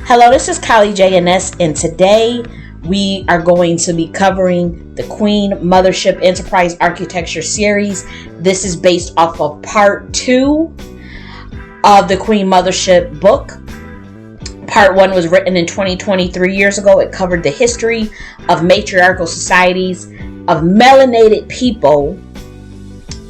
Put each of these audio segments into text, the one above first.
Hello, this is J.N.S, and today we are going to be covering the Queen Mothership Enterprise Architecture series. This is based off of part 2 of the Queen Mothership book. Part 1 was written in 2023 years ago. It covered the history of matriarchal societies of melanated people,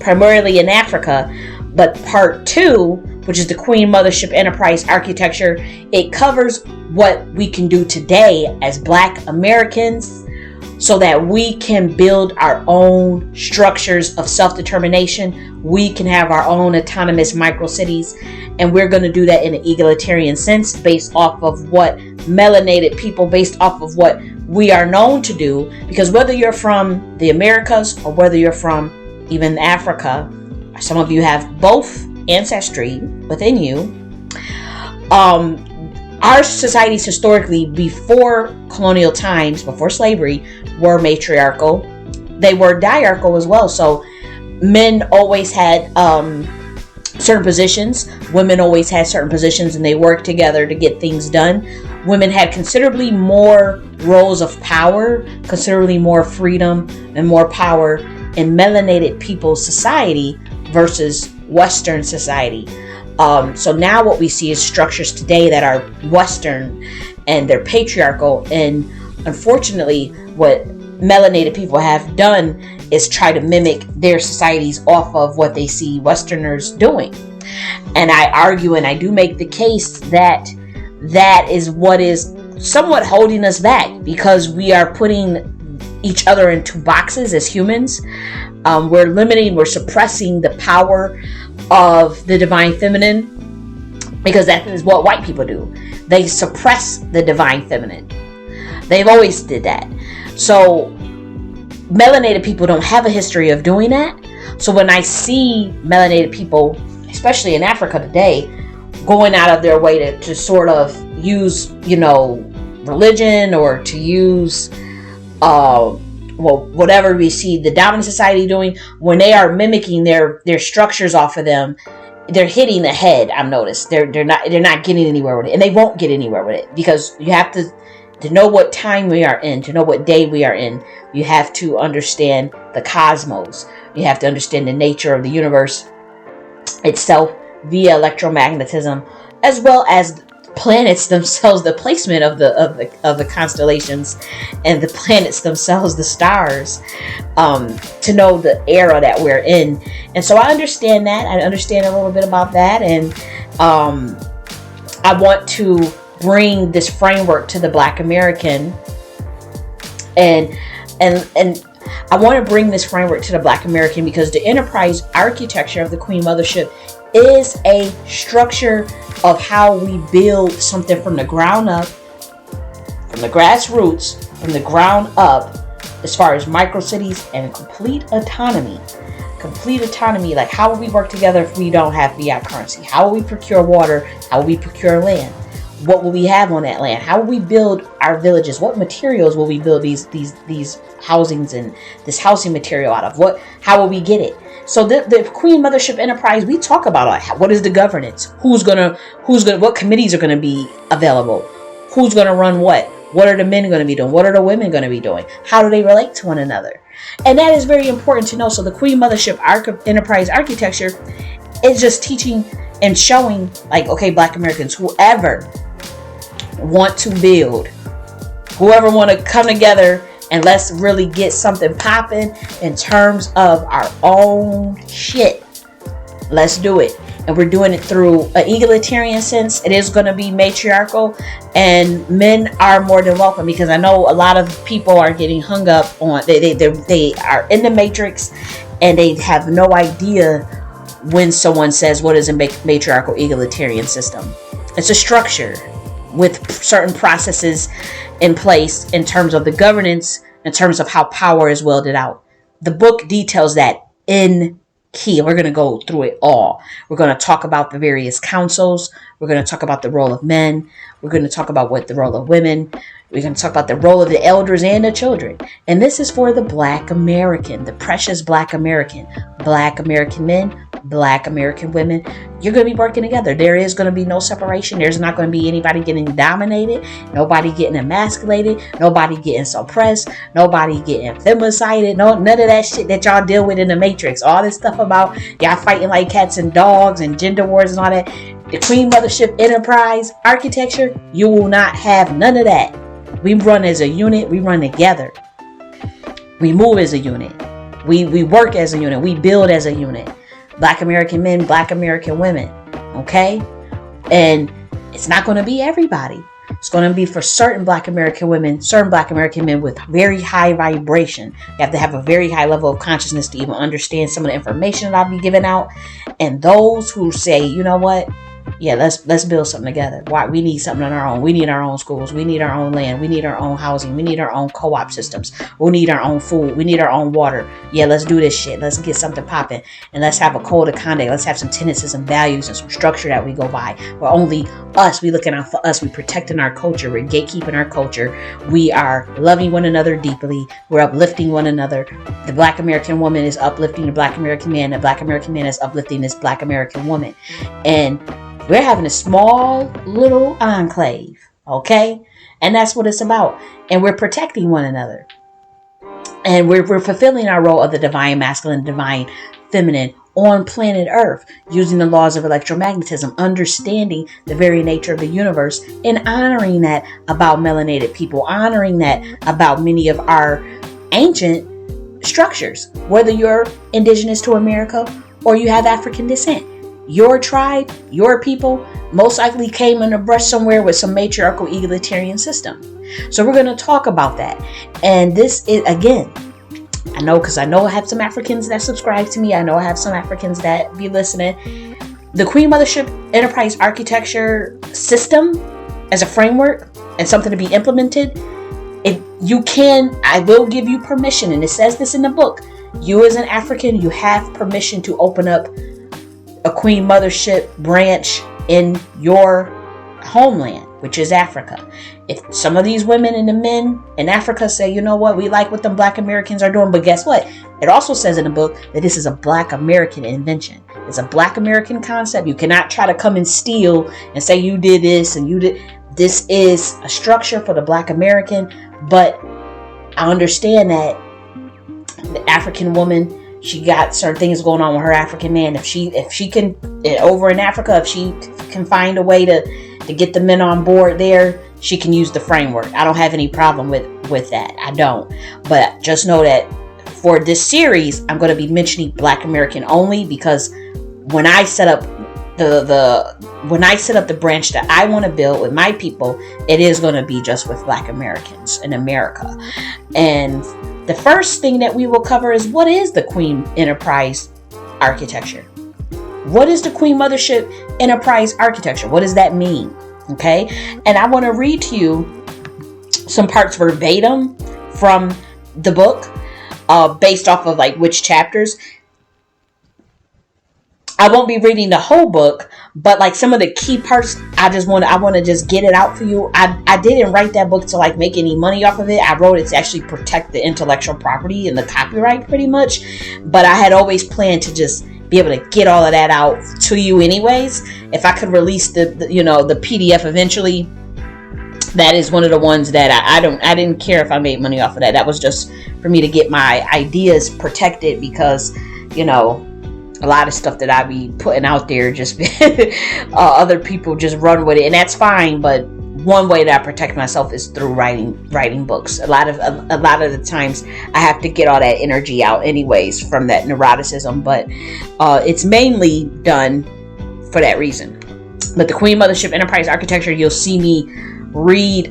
primarily in Africa. But part 2, which is the Queen Mothership Enterprise Architecture, it covers what we can do today as Black Americans so that we can build our own structures of self-determination. We can have our own autonomous micro-cities, and we're going to do that in an egalitarian sense based off of what melanated people, based off of what we are known to do. Because whether you're from the Americas or whether you're from even Africa, some of you have both ancestry within you. Our societies historically, before colonial times, before slavery, were matriarchal. They were diarchal as well. So men always had certain positions. Women always had certain positions, and they worked together to get things done. Women had considerably more roles of power, considerably more freedom and more power in melanated people's society versus Western society. So now what we see is structures today that are Western and they're patriarchal. And unfortunately, what melanated people have done is try to mimic their societies off of what they see Westerners doing. And I argue, and I do make the case that that is what is somewhat holding us back, because we are putting each other into boxes as humans. We're suppressing the power of the divine feminine, because that is what white people do. They suppress the divine feminine. They've always did that. So melanated people don't have a history of doing that. So when I see melanated people, especially in Africa today, going out of their way to sort of use, religion, or to use whatever we see the dominant society doing, when they are mimicking their structures off of them, they're hitting the head. I've noticed they're not getting anywhere with it, and they won't get anywhere with it, because you have to know what time we are in, to know what day we are in. You have to understand the cosmos. You have to understand the nature of the universe itself via electromagnetism, as well as planets themselves, the placement of the constellations, and the planets themselves, the stars, to know the era that we're in. And so I understand that. I understand a little bit about that, and I want to bring this framework to the Black American, and I want to bring this framework to the Black American because the enterprise architecture of the Queen Mothership is a structure of how we build something from the ground up, from the grassroots, from the ground up, as far as micro cities and complete autonomy. Like, how will we work together if we don't have fiat currency? How will we procure water? How will we procure land? What will we have on that land? How will we build our villages? What materials will we build these housings and this housing material out of? How will we get it? So the Queen Mothership Enterprise, we talk about what is the governance? What committees are gonna be available? Who's gonna run what? What are the men gonna be doing? What are the women gonna be doing? How do they relate to one another? And that is very important to know. So the Queen Mothership Enterprise architecture is just teaching and showing, like, okay, Black Americans, whoever want to build, whoever want to come together, and let's really get something popping in terms of our own shit. Let's do it. And we're doing it through an egalitarian sense. It is going to be matriarchal, and men are more than welcome, because I know a lot of people are getting hung up on, they are in the matrix, and they have no idea when someone says, what is a matriarchal egalitarian system? It's a structure with certain processes in place in terms of the governance, in terms of how power is wielded out. The book details that in key. We're going to go through it all. We're going to talk about the various councils. We're going to talk about the role of men. We're going to talk about what the role of women, We're going to talk about the role of the elders and the children. And this is for the Black American, the precious Black American men, Black American women. You're going to be working together. There is going to be no separation. There's not going to be anybody getting dominated, nobody getting emasculated, nobody getting suppressed, nobody getting femicided. No, none of that shit that y'all deal with in the Matrix. All this stuff about y'all fighting like cats and dogs and gender wars and all that. The Queen Mothership Enterprise architecture, you will not have none of that. We run as a unit. We run together. We move as a unit. We work as a unit. We build as a unit. Black American men, Black American women. Okay? And it's not going to be everybody. It's going to be for certain Black American women, certain Black American men with very high vibration. You have to have a very high level of consciousness to even understand some of the information that I'll be giving out. And those who say, you know what? Yeah, let's build something together. Why? We need something on our own. We need our own schools. We need our own land. We need our own housing. We need our own co-op systems. We need our own food. We need our own water. Yeah, let's do this shit. Let's get something popping. And let's have a code of conduct. Let's have some tenets and values and some structure that we go by. We're only us. We looking out for us. We protecting our culture. We're gatekeeping our culture. We are loving one another deeply. We're uplifting one another. The Black American woman is uplifting the Black American man. The Black American man is uplifting this Black American woman. And we're having a small little enclave, okay? And that's what it's about. And we're protecting one another. And we're fulfilling our role of the divine masculine, divine feminine on planet Earth, using the laws of electromagnetism, understanding the very nature of the universe, and honoring that about melanated people, honoring that about many of our ancient structures, whether you're indigenous to America or you have African descent. Your tribe, your people, most likely came in a brush somewhere with some matriarchal egalitarian system. So we're going to talk about that. And this is, again, I know I have some Africans that subscribe to me. I know I have some Africans that be listening. The Queen Mothership Enterprise architecture system as a framework and something to be implemented. I will give you permission. And it says this in the book. You as an African, you have permission to open up a Queen Mothership branch in your homeland, which is Africa. If some of these women and the men in Africa say, you know what, we like what the Black Americans are doing, but guess what? It also says in the book that this is a Black American invention. It's a Black American concept. You cannot try to come and steal and say you did this and you did. This is a structure for the Black American, but I understand that the African woman, she got certain things going on with her African man. If she can, over in Africa, if she can find a way to get the men on board there, she can use the framework. I don't have any problem with that. I don't. But just know that for this series, I'm going to be mentioning Black American only, because when I set up the branch that I want to build with my people, it is going to be just with Black Americans in America. And the first thing that we will cover is, what is the Queen Enterprise architecture? What is the Queen Mothership Enterprise architecture? What does that mean? Okay. And I want to read to you some parts verbatim from the book, based off of like which chapters. I won't be reading the whole book, but like some of the key parts, I want to just get it out for you. I didn't write that book to like make any money off of it. I wrote it to actually protect the intellectual property and the copyright pretty much. But I had always planned to just be able to get all of that out to you anyways. If I could release the PDF eventually, that is one of the ones that I didn't care if I made money off of that. That was just for me to get my ideas protected, because, a lot of stuff that I be putting out there, just other people just run with it, and that's fine. But one way that I protect myself is through writing books. A lot of the times I have to get all that energy out anyways from that neuroticism, but it's mainly done for that reason. But the Queen Mothership Enterprise architecture, you'll see me read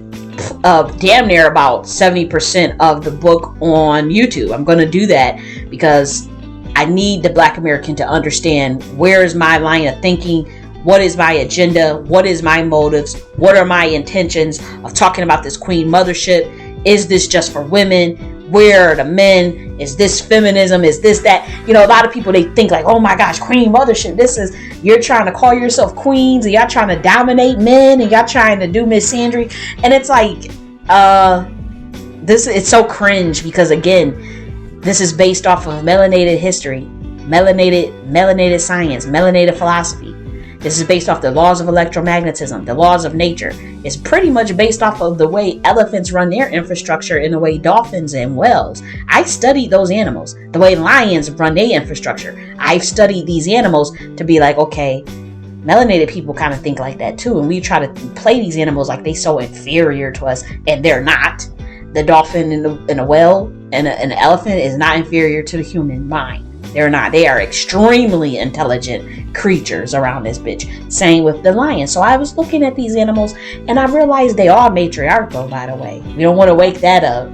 damn near about 70% of the book on YouTube. I'm going to do that because I need the Black American to understand, where is my line of thinking, what is my agenda, what is my motives, what are my intentions of talking about this Queen Mothership. Is this just for women? Where are the men? Is this feminism? Is this that? A lot of people, they think like, oh my gosh, Queen Mothership, you're trying to call yourself queens, and y'all trying to dominate men, and y'all trying to do misandry. And it's like, This, it's so cringe because again, this is based off of melanated history, melanated science, melanated philosophy. This is based off the laws of electromagnetism, the laws of nature. It's pretty much based off of the way elephants run their infrastructure and the way dolphins and whales. I studied those animals. The way lions run their infrastructure. I've studied these animals to be like, okay, melanated people kind of think like that too. And we try to play these animals like they so inferior to us, and they're not. The dolphin and the whale and an elephant is not inferior to the human mind. They're not. They are extremely intelligent creatures around this bitch. Same with the lion. So I was looking at these animals and I realized they are matriarchal, by the way. We don't want to wake that up.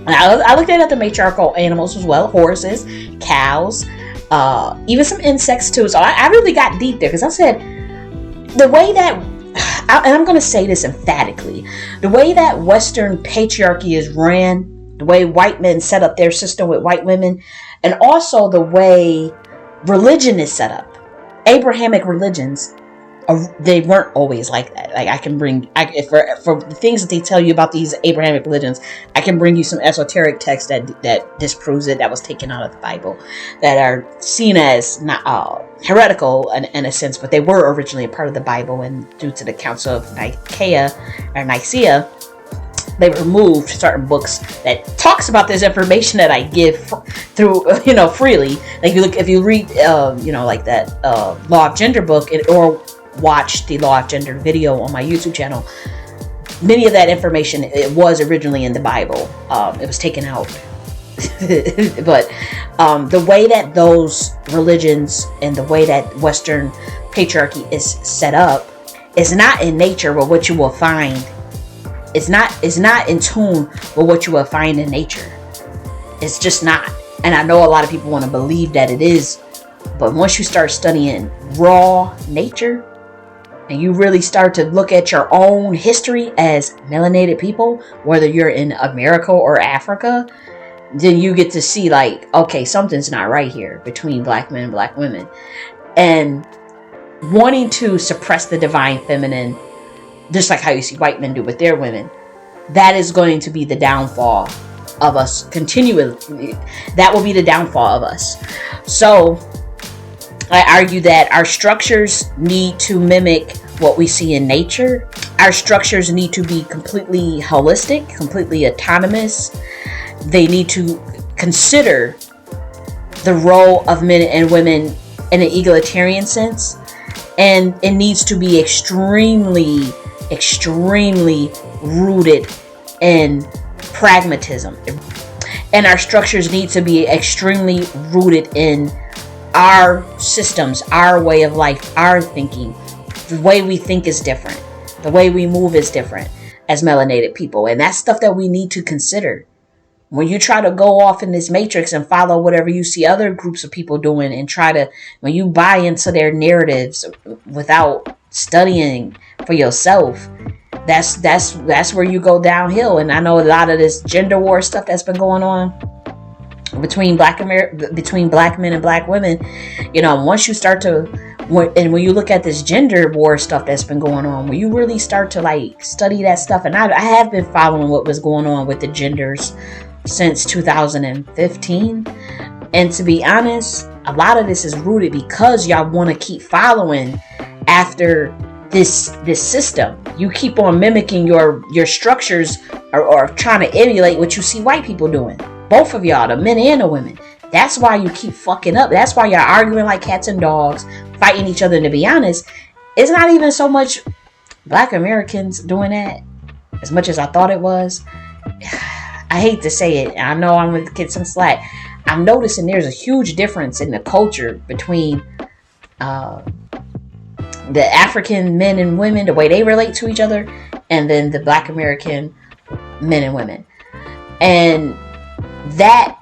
I looked at the matriarchal animals as well. Horses, cows, even some insects too. So I really got deep there because I said the way that, and I'm going to say this emphatically, the way that Western patriarchy is ran, the way white men set up their system with white women, and also the way religion is set up. Abrahamic religions, they weren't always like that. Like I can bring, for the things that they tell you about these Abrahamic religions, I can bring you some esoteric texts that disproves it, that was taken out of the Bible, that are seen as not heretical in a sense, but they were originally a part of the Bible, and due to the Council of Nicaea, they removed certain books that talks about this information that I give through, freely. Like if you read, like that Law of Gender book, or watch the Law of Gender video on my YouTube channel, many of that information, it was originally in the Bible. It was taken out. But the way that those religions and the way that Western patriarchy is set up is not in nature with what you will find. It's not in tune with what you will find in nature. It's just not. And I know a lot of people want to believe that it is, but once you start studying raw nature and you really start to look at your own history as melanated people, whether you're in America or Africa, then you get to see like, okay, something's not right here between black men and black women. And wanting to suppress the divine feminine, just like how you see white men do with their women, that is going to be the downfall of us continually. That will be the downfall of us. So I argue that our structures need to mimic what we see in nature. Our structures need to be completely holistic, completely autonomous. They need to consider the role of men and women in an egalitarian sense. And it needs to be extremely rooted in pragmatism. And our structures need to be extremely rooted in our systems, our way of life, our thinking. The way we think is different. The way we move is different as melanated people. And that's stuff that we need to consider. When you try to go off in this matrix and follow whatever you see other groups of people doing, and when you buy into their narratives without studying for yourself, that's where you go downhill. And I know a lot of this gender war stuff that's been going on between black men and black women, once you start to, when you look at this gender war stuff that's been going on, when you really start to like study that stuff, and I have been following what was going on with the genders since 2015, and to be honest, a lot of this is rooted because y'all want to keep following after this system. You keep on mimicking your structures, or trying to emulate what you see white people doing. Both of y'all, the men and the women. That's why you keep fucking up. That's why y'all arguing like cats and dogs, fighting each other. And to be honest, it's not even so much black Americans doing that as much as I thought it was. I hate to say it. I know I'm going to get some slack. I'm noticing there's a huge difference in the culture between the African men and women, the way they relate to each other, and then the black American men and women. And that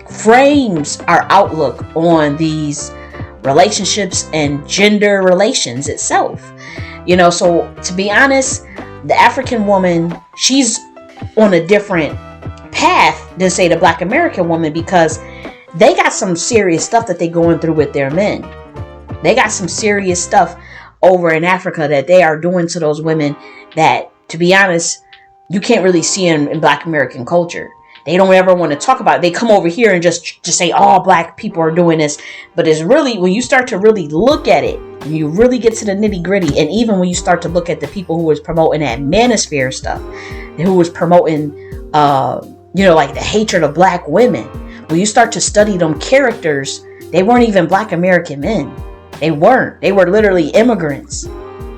frames our outlook on these relationships and gender relations itself. So to be honest, the African woman, she's on a different path than say the black American woman, because they got some serious stuff that they going through with their men. They got some serious stuff over in Africa that they are doing to those women that, to be honest, you can't really see in Black American culture. They don't ever want to talk about it. They come over here and just say all Black people are doing this. But it's really, when you start to really look at it, and you really get to the nitty gritty, and even when you start to look at the people who was promoting that manosphere stuff, who was promoting, like the hatred of Black women, when you start to study them characters, they weren't even Black American men. They weren't. They were literally immigrants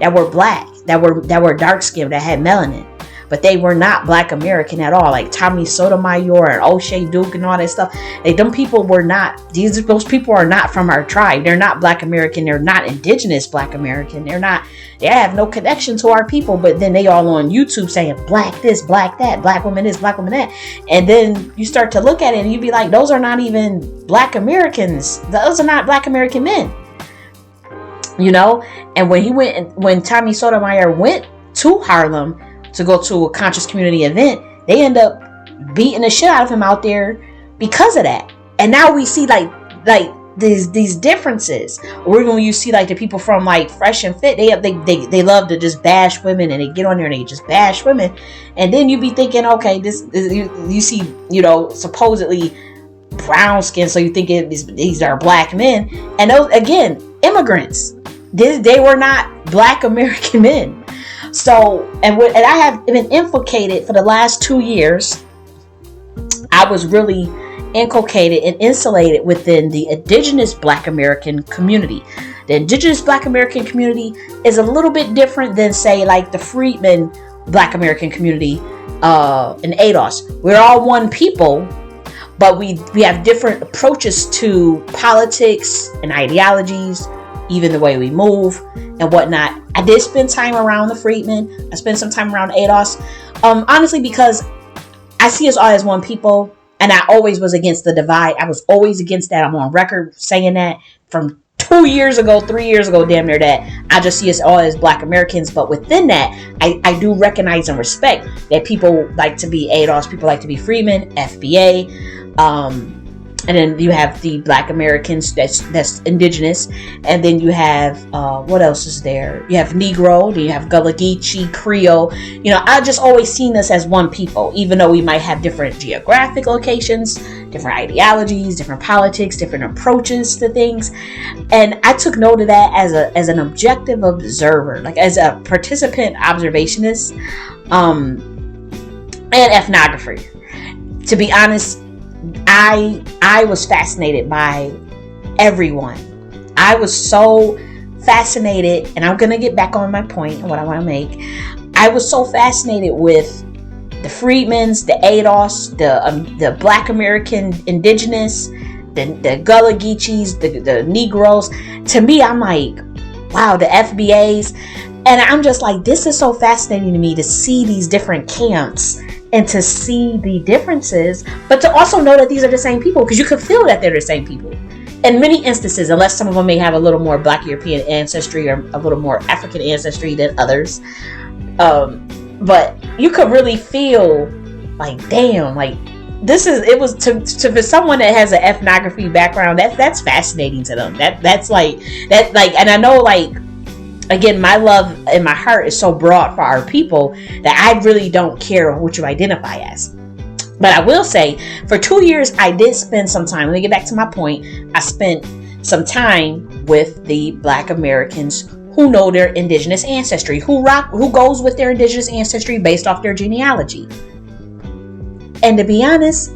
that were Black, that were dark skinned, that had melanin. But they were not Black American at all. Like Tommy Sotomayor and O'Shea Duke and all that stuff. Them people were not, those people are not from our tribe. They're not Black American. They're not indigenous Black American. They have no connection to our people. But then they all on YouTube saying Black this, Black that, Black woman this, Black woman that. And then you start to look at it and you be like, those are not even Black Americans. Those are not Black American men. And when Tommy Sotomayor went to Harlem to go to a conscious community event, they end up beating the shit out of him out there because of that. And now we see like these differences. Or even when you see like the people from like Fresh and Fit, they love to just bash women, and they get on there and they just bash women. And then you be thinking, okay, you see, supposedly brown skin, so you think these are Black men, and those again immigrants. They were not Black American men. So, and I have been inculcated for the last 2 years. I was really inculcated and insulated within the indigenous Black American community. The indigenous Black American community is a little bit different than, say, like the freedmen Black American community in ADOS. We're all one people, but we have different approaches to politics and ideologies, even the way we move and whatnot. I did spend time around the freedmen. I spent some time around ADOS. Honestly, because I see us all as one people, and I always was against the divide. I was always against that. I'm on record saying that from 2 years ago, 3 years ago, damn near that. I just see us all as Black Americans. But within that, I do recognize and respect that people like to be ADOS, people like to be freedmen, FBA, and then you have the Black Americans that's indigenous. And then you have, what else is there? You have Negro, then you have Gullah Geechee, Creole. I just always seen us as one people, even though we might have different geographic locations, different ideologies, different politics, different approaches to things. And I took note of that as an objective observer, like as a participant observationist, and ethnographer. To be honest, I was fascinated by everyone. I was so fascinated, and I'm going to get back on my point and what I want to make. I was so fascinated with the freedmen's, the ADOS, the Black American indigenous, the Gullah Geechees, the Negroes. To me, I'm like, wow, the FBAs. And I'm just like, this is so fascinating to me to see these different camps and to see the differences, but to also know that these are the same people, because you could feel that they're the same people in many instances, unless some of them may have a little more Black European ancestry or a little more African ancestry than others. But you could really feel like, damn, like for someone that has an ethnography background, that's fascinating to them. That's like that, like, and I know, like, again, my love and my heart is so broad for our people that I really don't care what you identify as. But I will say, for 2 years, I did spend some time. Let me get back to my point. I spent some time with the Black Americans who know their indigenous ancestry, who goes with their indigenous ancestry based off their genealogy. And to be honest,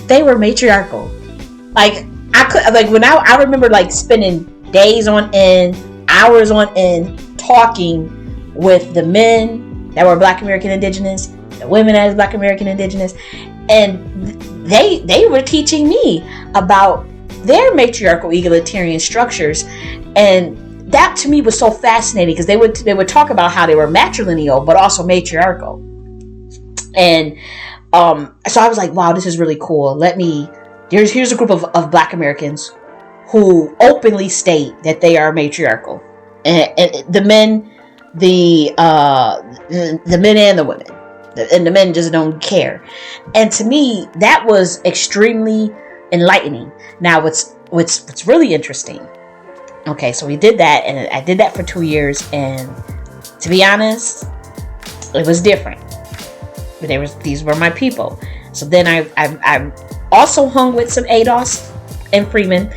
they were matriarchal. Like, I remember like spending days on end, hours on end, talking with the men that were Black American indigenous, the women that was Black American indigenous, and they were teaching me about their matriarchal egalitarian structures. And that to me was so fascinating, because they would talk about how they were matrilineal but also matriarchal. And so I was like, wow, this is really cool. Here's a group of Black Americans who openly state that they are matriarchal, and the men and the women, and the men just don't care. And to me, that was extremely enlightening. Now, what's really interesting? Okay, so we did that, and I did that for 2 years, and to be honest, it was different. These were my people. So then I also hung with some ADOS and freedmen,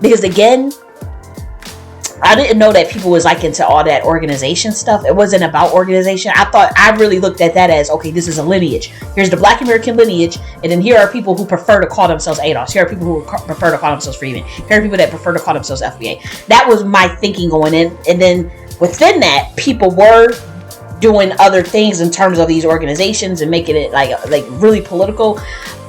because again, I didn't know that people was like into all that organization stuff. It wasn't about organization. I really looked at that as, okay, this is a lineage. Here's the Black American lineage, and then here are people who prefer to call themselves ADOS. Here are people who prefer to call themselves freedmen. Here are people that prefer to call themselves FBA. That was my thinking going in, and then within that, people were doing other things in terms of these organizations and making it like really political.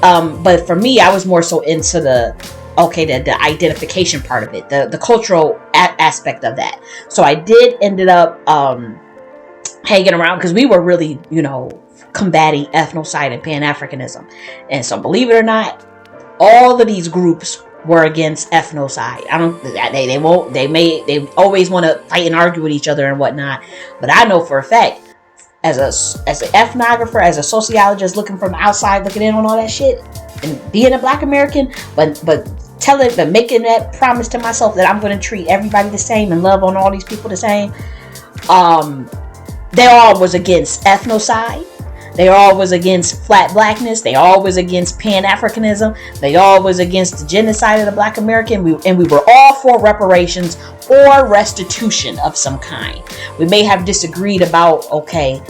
But for me, I was more so into the identification part of it, the cultural aspect of that. So I did ended up hanging around because we were really, combating ethnocide and Pan-Africanism. And so believe it or not, all of these groups were against ethnocide. They always want to fight and argue with each other and whatnot. But I know for a fact, as an ethnographer, as a sociologist looking from the outside, looking in on all that shit, and being a Black American, but making that promise to myself that I'm going to treat everybody the same and love on all these people the same. They all was against ethnocide. They all was against flat blackness. They all was against Pan-Africanism. They all was against the genocide of the Black American. We were all for reparations or restitution of some kind. We may have disagreed about, okay,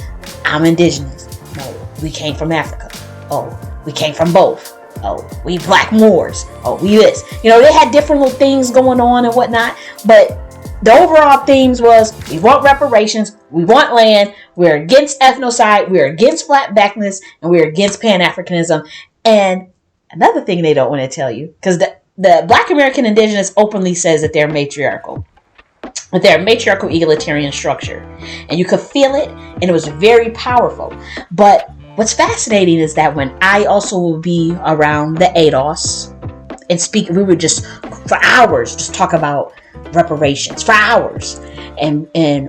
I'm indigenous. No, we came from Africa. Oh, we came from both. Oh, we Black Moors. Oh, we this. They had different little things going on and whatnot. But the overall themes was, we want reparations, we want land, we're against ethnocide, we're against flat blackness, and we're against Pan-Africanism. And another thing they don't want to tell you, because the Black American Indigenous openly says that they're matriarchal. That they're a matriarchal egalitarian structure. And you could feel it, and it was very powerful. But what's fascinating is that when I also would be around the ADOS and speak, we would just, for hours, just talk about reparations for hours,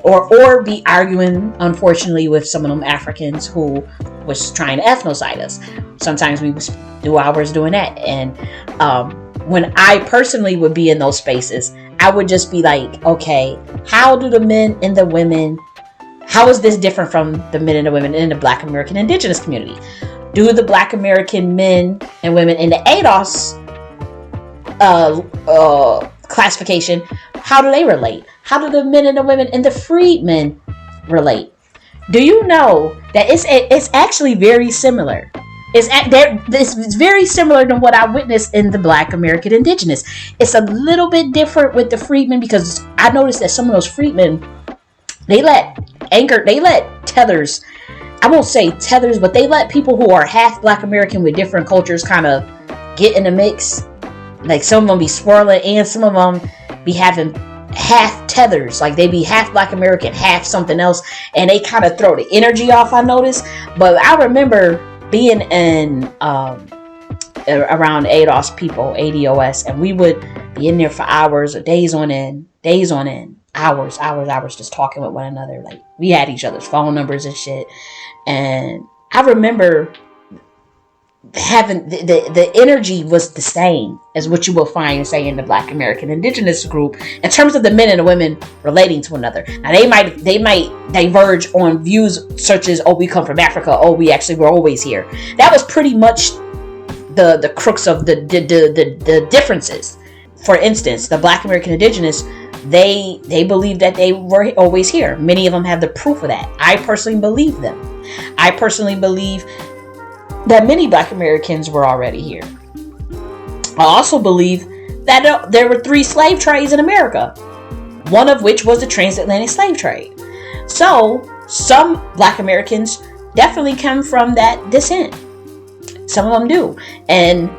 or be arguing, unfortunately, with some of them Africans who was trying to ethnocide us. Sometimes we would do hours doing that. And when I personally would be in those spaces, I would just be like, okay, how do the men and the women, how is this different from the men and the women in the Black American Indigenous community? Do the Black American men and women in the ADOS classification, how do they relate? How do the men and the women and the freedmen relate? Do you know that it's actually very similar? It's very similar to what I witnessed in the Black American Indigenous. It's a little bit different with the freedmen, because I noticed that some of those freedmen, they let tethers, I won't say tethers, but they let people who are half Black American with different cultures kind of get in the mix. Like some of them be swirling, and some of them be having half tethers. Like they be half Black American, half something else, and they kind of throw the energy off, I noticed. But I remember being in around ADOS people, ADOS, and we would be in there for hours or days on end, hours, just talking with one another. Like we had each other's phone numbers and shit. And I remember having the energy was the same as what you will find, say, in the Black American Indigenous group in terms of the men and the women relating to one another. Now they might diverge on views such as, oh, we come from Africa, oh, we actually were always here. That was pretty much the crux of the differences. For instance, the Black American Indigenous, they believe that they were always here. Many of them have the proof of that. I personally believe them. I personally believe that many Black Americans were already here. I also believe that there were 3 slave trades in America, one of which was the transatlantic slave trade. So some Black Americans definitely come from that descent. Some of them do. And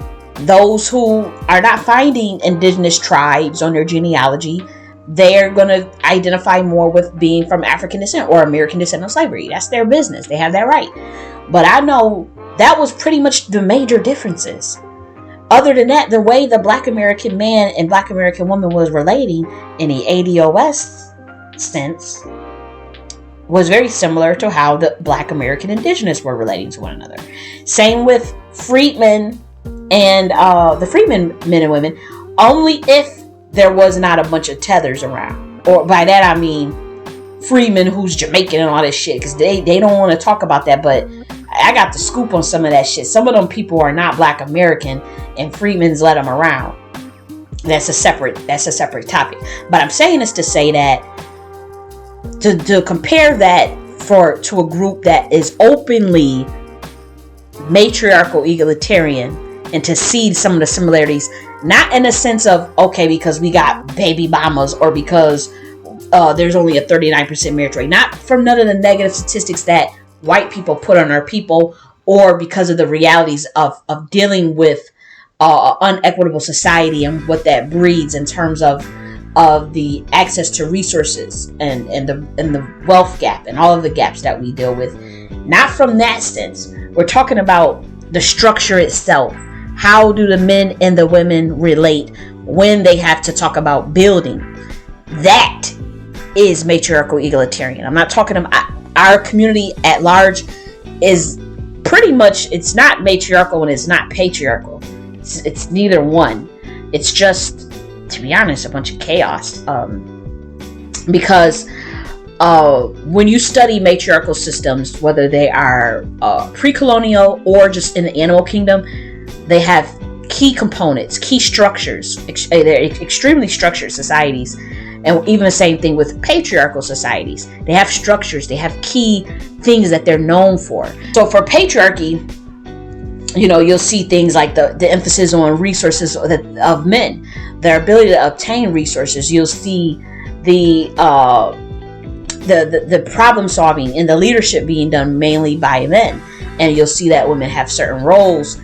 those who are not finding indigenous tribes on their genealogy, they're going to identify more with being from African descent or American descent of slavery. That's their business. They have that right. But I know that was pretty much the major differences. Other than that, the way the Black American man and Black American woman was relating in the ADOS sense was very similar to how the Black American Indigenous were relating to one another. Same with freedmen and the freedmen men and women, only if there was not a bunch of tethers around. Or by that I mean Freeman who's Jamaican and all this shit, because they don't want to talk about that. But I got the scoop on some of that shit. Some of them people are not Black American, and Freeman's let them around. That's a separate topic. But I'm saying this to say that to compare that to a group that is openly matriarchal egalitarian, and to see some of the similarities, not in a sense of, okay, because we got baby mamas, or because there's only a 39% marriage rate, not from none of the negative statistics that white people put on our people, or because of the realities of dealing with unequitable society and what that breeds in terms of the access to resources and the wealth gap and all of the gaps that we deal with. Not from that sense. We're talking about the structure itself. How do the men and the women relate when they have to talk about building? That is matriarchal egalitarian. I'm not talking about our community at large is pretty much, it's not matriarchal and it's not patriarchal. It's neither one. It's just, to be honest, a bunch of chaos. Because when you study matriarchal systems, whether they are pre-colonial or just in the animal kingdom, they have key components, key structures. They're extremely structured societies. And even the same thing with patriarchal societies. They have structures. They have key things that they're known for. So for patriarchy, you'll see things like the emphasis on resources of men, their ability to obtain resources. You'll see the problem solving and the leadership being done mainly by men. And you'll see that women have certain roles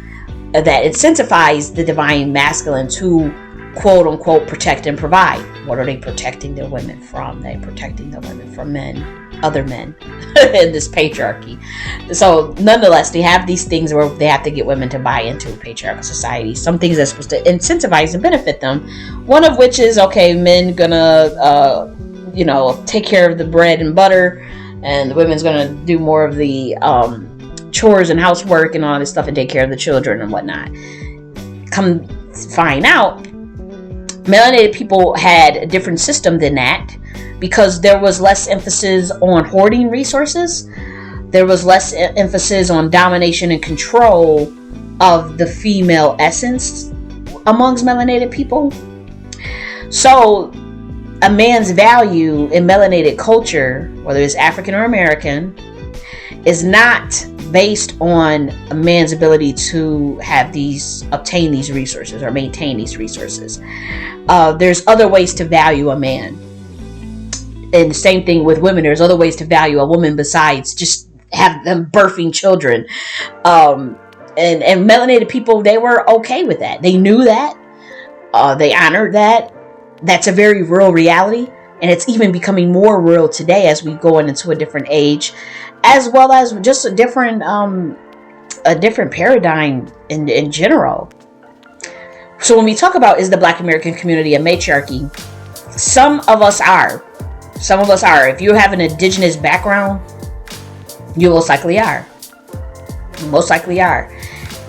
that incentivize the divine masculine to quote unquote protect and provide. What are they protecting their women from? They're protecting the women from other men in this patriarchy. So nonetheless, they have these things where they have to get women to buy into patriarchal society. Some things that's supposed to incentivize and benefit them. One of which is, okay, men gonna take care of the bread and butter, and the women's gonna do more of the chores and housework and all this stuff and take care of the children and whatnot. Come find out, melanated people had a different system than that, because there was less emphasis on hoarding resources. There was less emphasis on domination and control of the female essence amongst melanated people. So a man's value in melanated culture, whether it's African or American, is not based on a man's ability to obtain these resources or maintain these resources. There's other ways to value a man. And the same thing with women. There's other ways to value a woman besides just have them birthing children. And melanated people, they were okay with that. They knew that. They honored that. That's a very real reality. And it's even becoming more real today as we go into a different age, as well as just a different paradigm in general. So when we talk about, is the Black American community a matriarchy? Some of us are. If you have an indigenous background, you most likely are.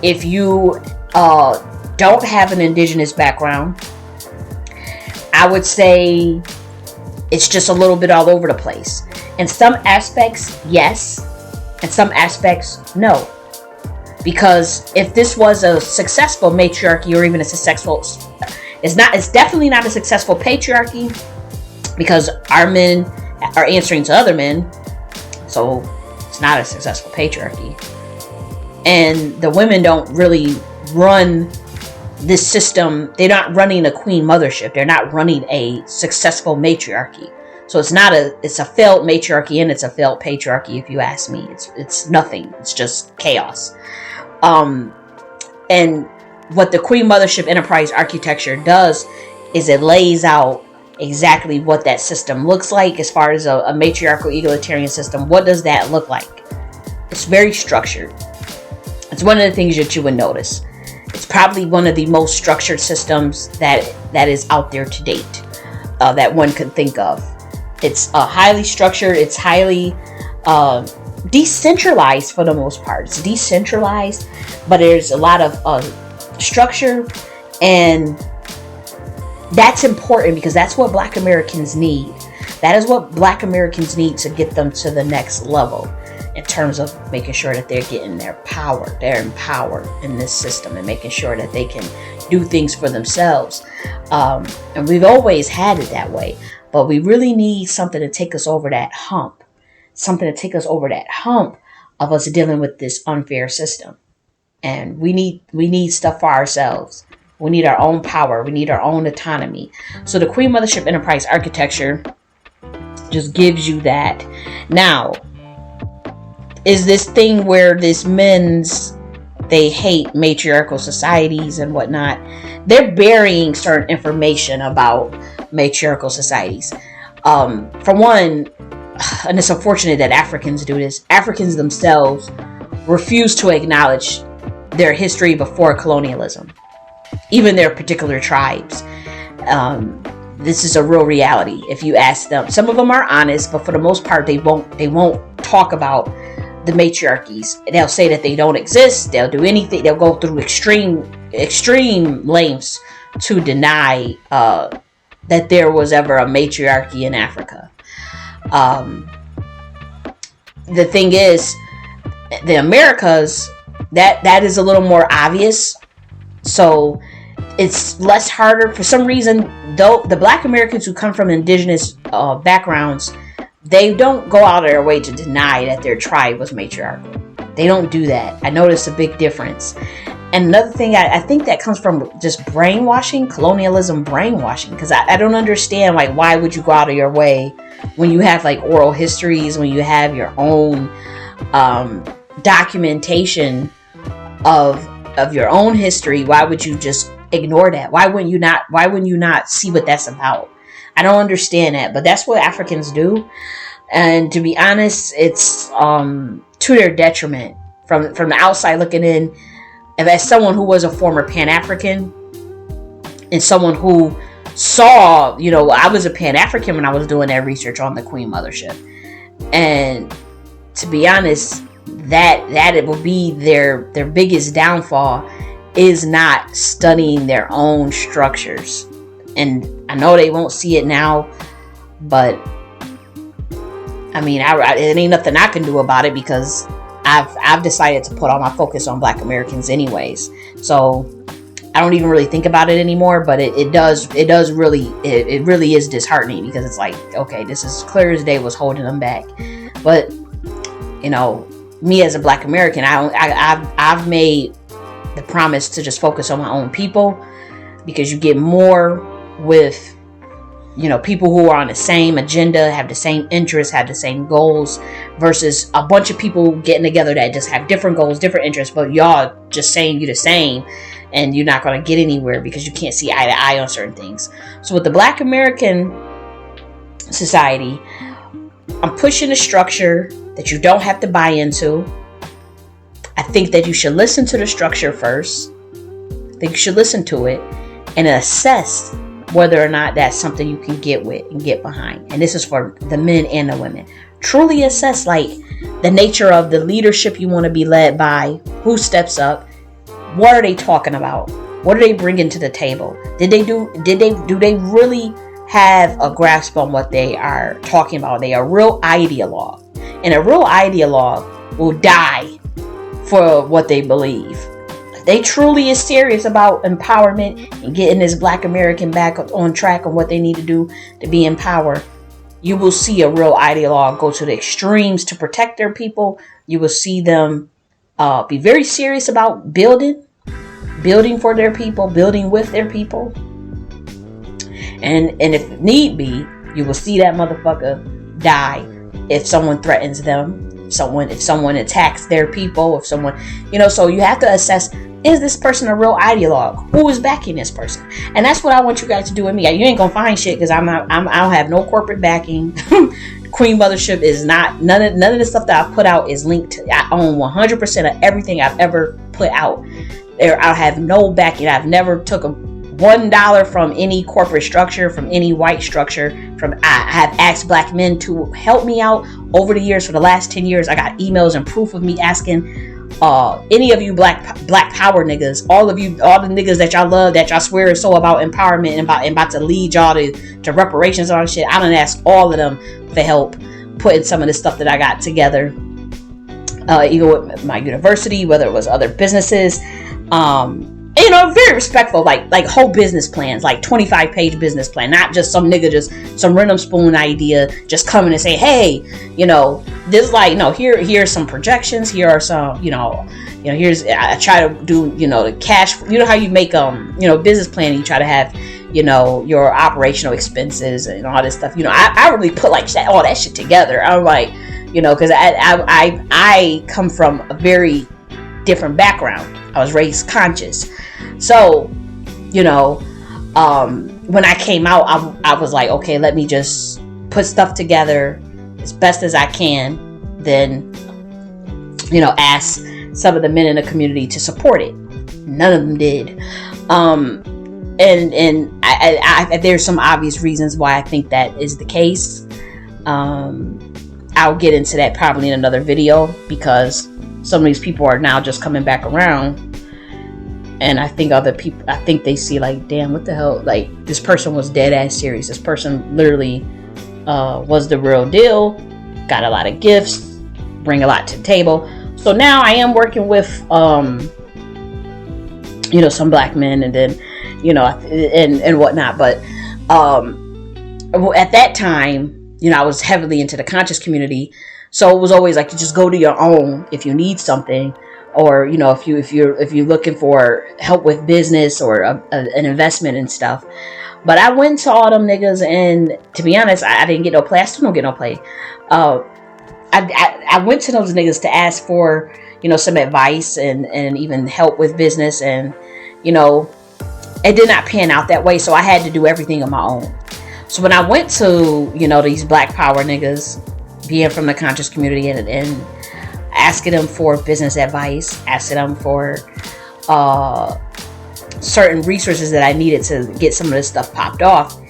If you don't have an indigenous background, I would say it's just a little bit all over the place. In some aspects, yes. In some aspects, no. Because if this was a successful matriarchy, or even it's definitely not a successful patriarchy, because our men are answering to other men. So it's not a successful patriarchy. And the women don't really run this system. They're not running a Queen Mothership. They're not running a successful matriarchy. So it's a failed matriarchy and it's a failed patriarchy, if you ask me. It's nothing. It's just chaos. And what the Queen Mothership enterprise architecture does is it lays out exactly what that system looks like as far as a matriarchal egalitarian system. What does that look like? It's very structured. It's one of the things that you would notice. It's probably one of the most structured systems that is out there to date, that one could think of. It's highly structured. It's highly decentralized for the most part. It's decentralized, but there's a lot of structure, and that's important because that's what Black Americans need. That is what Black Americans need to get them to the next level in terms of making sure that they're getting their power. They're empowered in this system and making sure that they can do things for themselves. And we've always had it that way. But we really need something to take us over that hump. Something to take us over that hump of us dealing with this unfair system. And we need stuff for ourselves. We need our own power. We need our own autonomy. So the Queen Mothership Enterprise architecture just gives you that. Now, is this thing where this they hate matriarchal societies and whatnot. They're burying certain information about matriarchal societies. For one, and it's unfortunate that Africans do this, Africans themselves refuse to acknowledge their history before colonialism, even their particular tribes. This is a real reality. If you ask them, some of them are honest, but for the most part, they won't talk about the matriarchies. They'll say that they don't exist. They'll do anything. They'll go through extreme lengths to deny that there was ever a matriarchy in Africa. The thing is, the Americas, that is a little more obvious. So it's less harder. For some reason, though, the Black Americans who come from indigenous backgrounds, they don't go out of their way to deny that their tribe was matriarchal. They don't do that. I noticed a big difference. And another thing, I think that comes from just brainwashing, colonialism brainwashing. Because I don't understand, like, why would you go out of your way when you have, like, oral histories, when you have your own documentation of your own history? Why would you just ignore that? Why wouldn't you not see what that's about? I don't understand that, but that's what Africans do. And to be honest, it's to their detriment. From the outside looking in, and as someone who was a former Pan-African and someone who saw, I was a Pan-African when I was doing that research on the Queen Mothership. And to be honest, that it will be their biggest downfall is not studying their own structures. And I know they won't see it now, but I mean, it ain't nothing I can do about it because I've decided to put all my focus on Black Americans anyways. So I don't even really think about it anymore, but it really is disheartening because it's like, okay, this is clear as day what's holding them back. But me as a Black American, I've made the promise to just focus on my own people, because you get more with people who are on the same agenda, have the same interests, have the same goals, versus a bunch of people getting together that just have different goals, different interests, but y'all just saying you the same, and you're not going to get anywhere because you can't see eye to eye on certain things. So with the Black American society, I'm pushing a structure that you don't have to buy into. I think that you should listen to the structure first. I think you should listen to it and assess whether or not that's something you can get with and get behind. And this is for the men and the women. Truly assess, like, the nature of the leadership you want to be led by, who steps up, what are they talking about, what are they bringing to the table, do they really have a grasp on what they are talking about? Are they a real ideologue? And a real ideologue will die for what they believe. They truly is serious about empowerment and getting this Black American back on track on what they need to do to be in power. You will see a real ideologue go to the extremes to protect their people. You will see them be very serious about building for their people, building with their people. And if need be, you will see that motherfucker die if someone threatens them, if someone attacks their people, if someone, so you have to assess, is this person a real ideologue? Who is backing this person? And that's what I want you guys to do with me. You ain't gonna find shit because I don't have no corporate backing. Queen Mothership is not, none of the stuff that I put out is linked to, I own 100% of everything I've ever put out. I have no backing. I've never took $1 from any corporate structure, from any white structure. I have asked Black men to help me out over the years. For the last 10 years, I got emails and proof of me asking any of you black power niggas, all of you, all the niggas that y'all love, that y'all swear is so about empowerment and about to lead y'all to reparations and all that shit, I done asked all of them for help putting some of this stuff that I got together, even with my university, whether it was other businesses, you know, very respectful, like whole business plans, like 25-page business plan, not just some nigga, just some random spoon idea, just coming and say, hey, you know, this, like, no, here's some projections, here are some, you know, here's, I try to do, you know, the cash, you know how you make, you know, business plan, you try to have, you know, your operational expenses and all this stuff, you know, I really put like all that shit together. I'm like, you know, because I come from a very different background. I was raised conscious. So, you know, when I came out, I was like, okay, let me just put stuff together as best as I can. Then, you know, ask some of the men in the community to support it. None of them did. And I there's some obvious reasons why I think that is the case. I'll get into that probably in another video, because some of these people are now just coming back around, and I think other people, I think they see like, damn, what the hell, like, this person was dead ass serious, this person literally was the real deal, got a lot of gifts, bring a lot to the table. So now I am working with you know, some black men, and then, you know, and whatnot, but at that time, you know, I was heavily into the conscious community. So it was always like, you just go to your own if you need something, or, you know, if you're looking for help with business or an investment and stuff. But I went to all them niggas, and to be honest, I didn't get no play. I still don't get no play. I went to those niggas to ask for, you know, some advice and even help with business, and, you know, it did not pan out that way. So I had to do everything on my own. So when I went to, you know, these black power niggas, being from the conscious community, and asking them for business advice, asking them for certain resources that I needed to get some of this stuff popped off,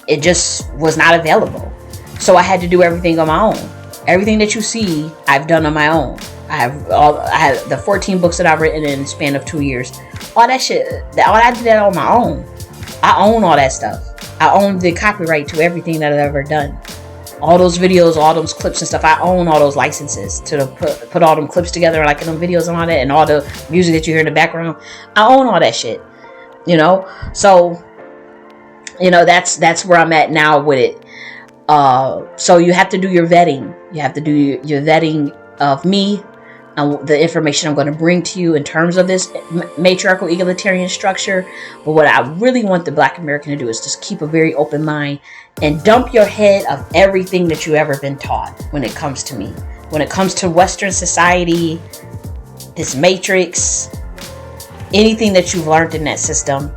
it just was not available. So I had to do everything on my own. Everything that you see, I've done on my own. I had the 14 books that I've written in the span of 2 years. All that shit, I did that on my own. I own all that stuff. I own the copyright to everything that I've ever done. All those videos, all those clips and stuff, I own all those licenses to put all them clips together, like in them videos and all that, and all the music that you hear in the background. I own all that shit, you know? So, you know, that's where I'm at now with it. So you have to do your vetting. You have to do your vetting of me and the information I'm going to bring to you in terms of this matriarchal egalitarian structure. But what I really want the Black American to do is just keep a very open mind and dump your head of everything that you've ever been taught when it comes to me. When it comes to Western society, this matrix, anything that you've learned in that system,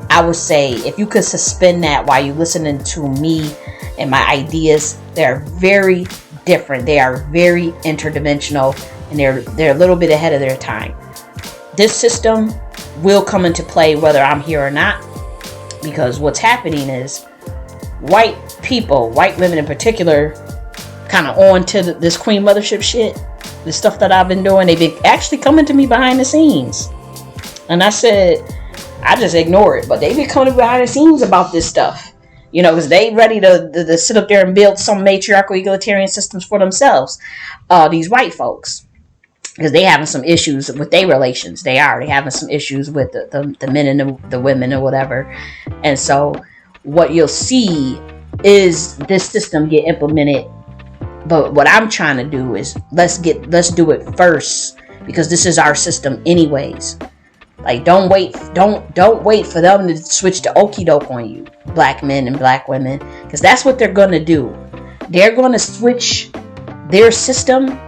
I would say if you could suspend that while you're listening to me and my ideas, they're very different. They are very interdimensional, and they're a little bit ahead of their time. This system will come into play whether I'm here or not, because what's happening is white people, white women in particular, kind of on to this Queen Mothership shit, the stuff that I've been doing. They've been actually coming to me behind the scenes, and I said I just ignore it, but they've been coming behind the scenes about this stuff, you know, because they ready to sit up there and build some matriarchal egalitarian systems for themselves, these white folks. Because they having some issues with their relations. They already having some issues with the men and the women or whatever. And so what you'll see is this system get implemented. But what I'm trying to do is let's do it first, because this is our system anyways. Like, don't wait for them to switch to okie doke on you, black men and black women, because that's what they're going to do. They're going to switch their system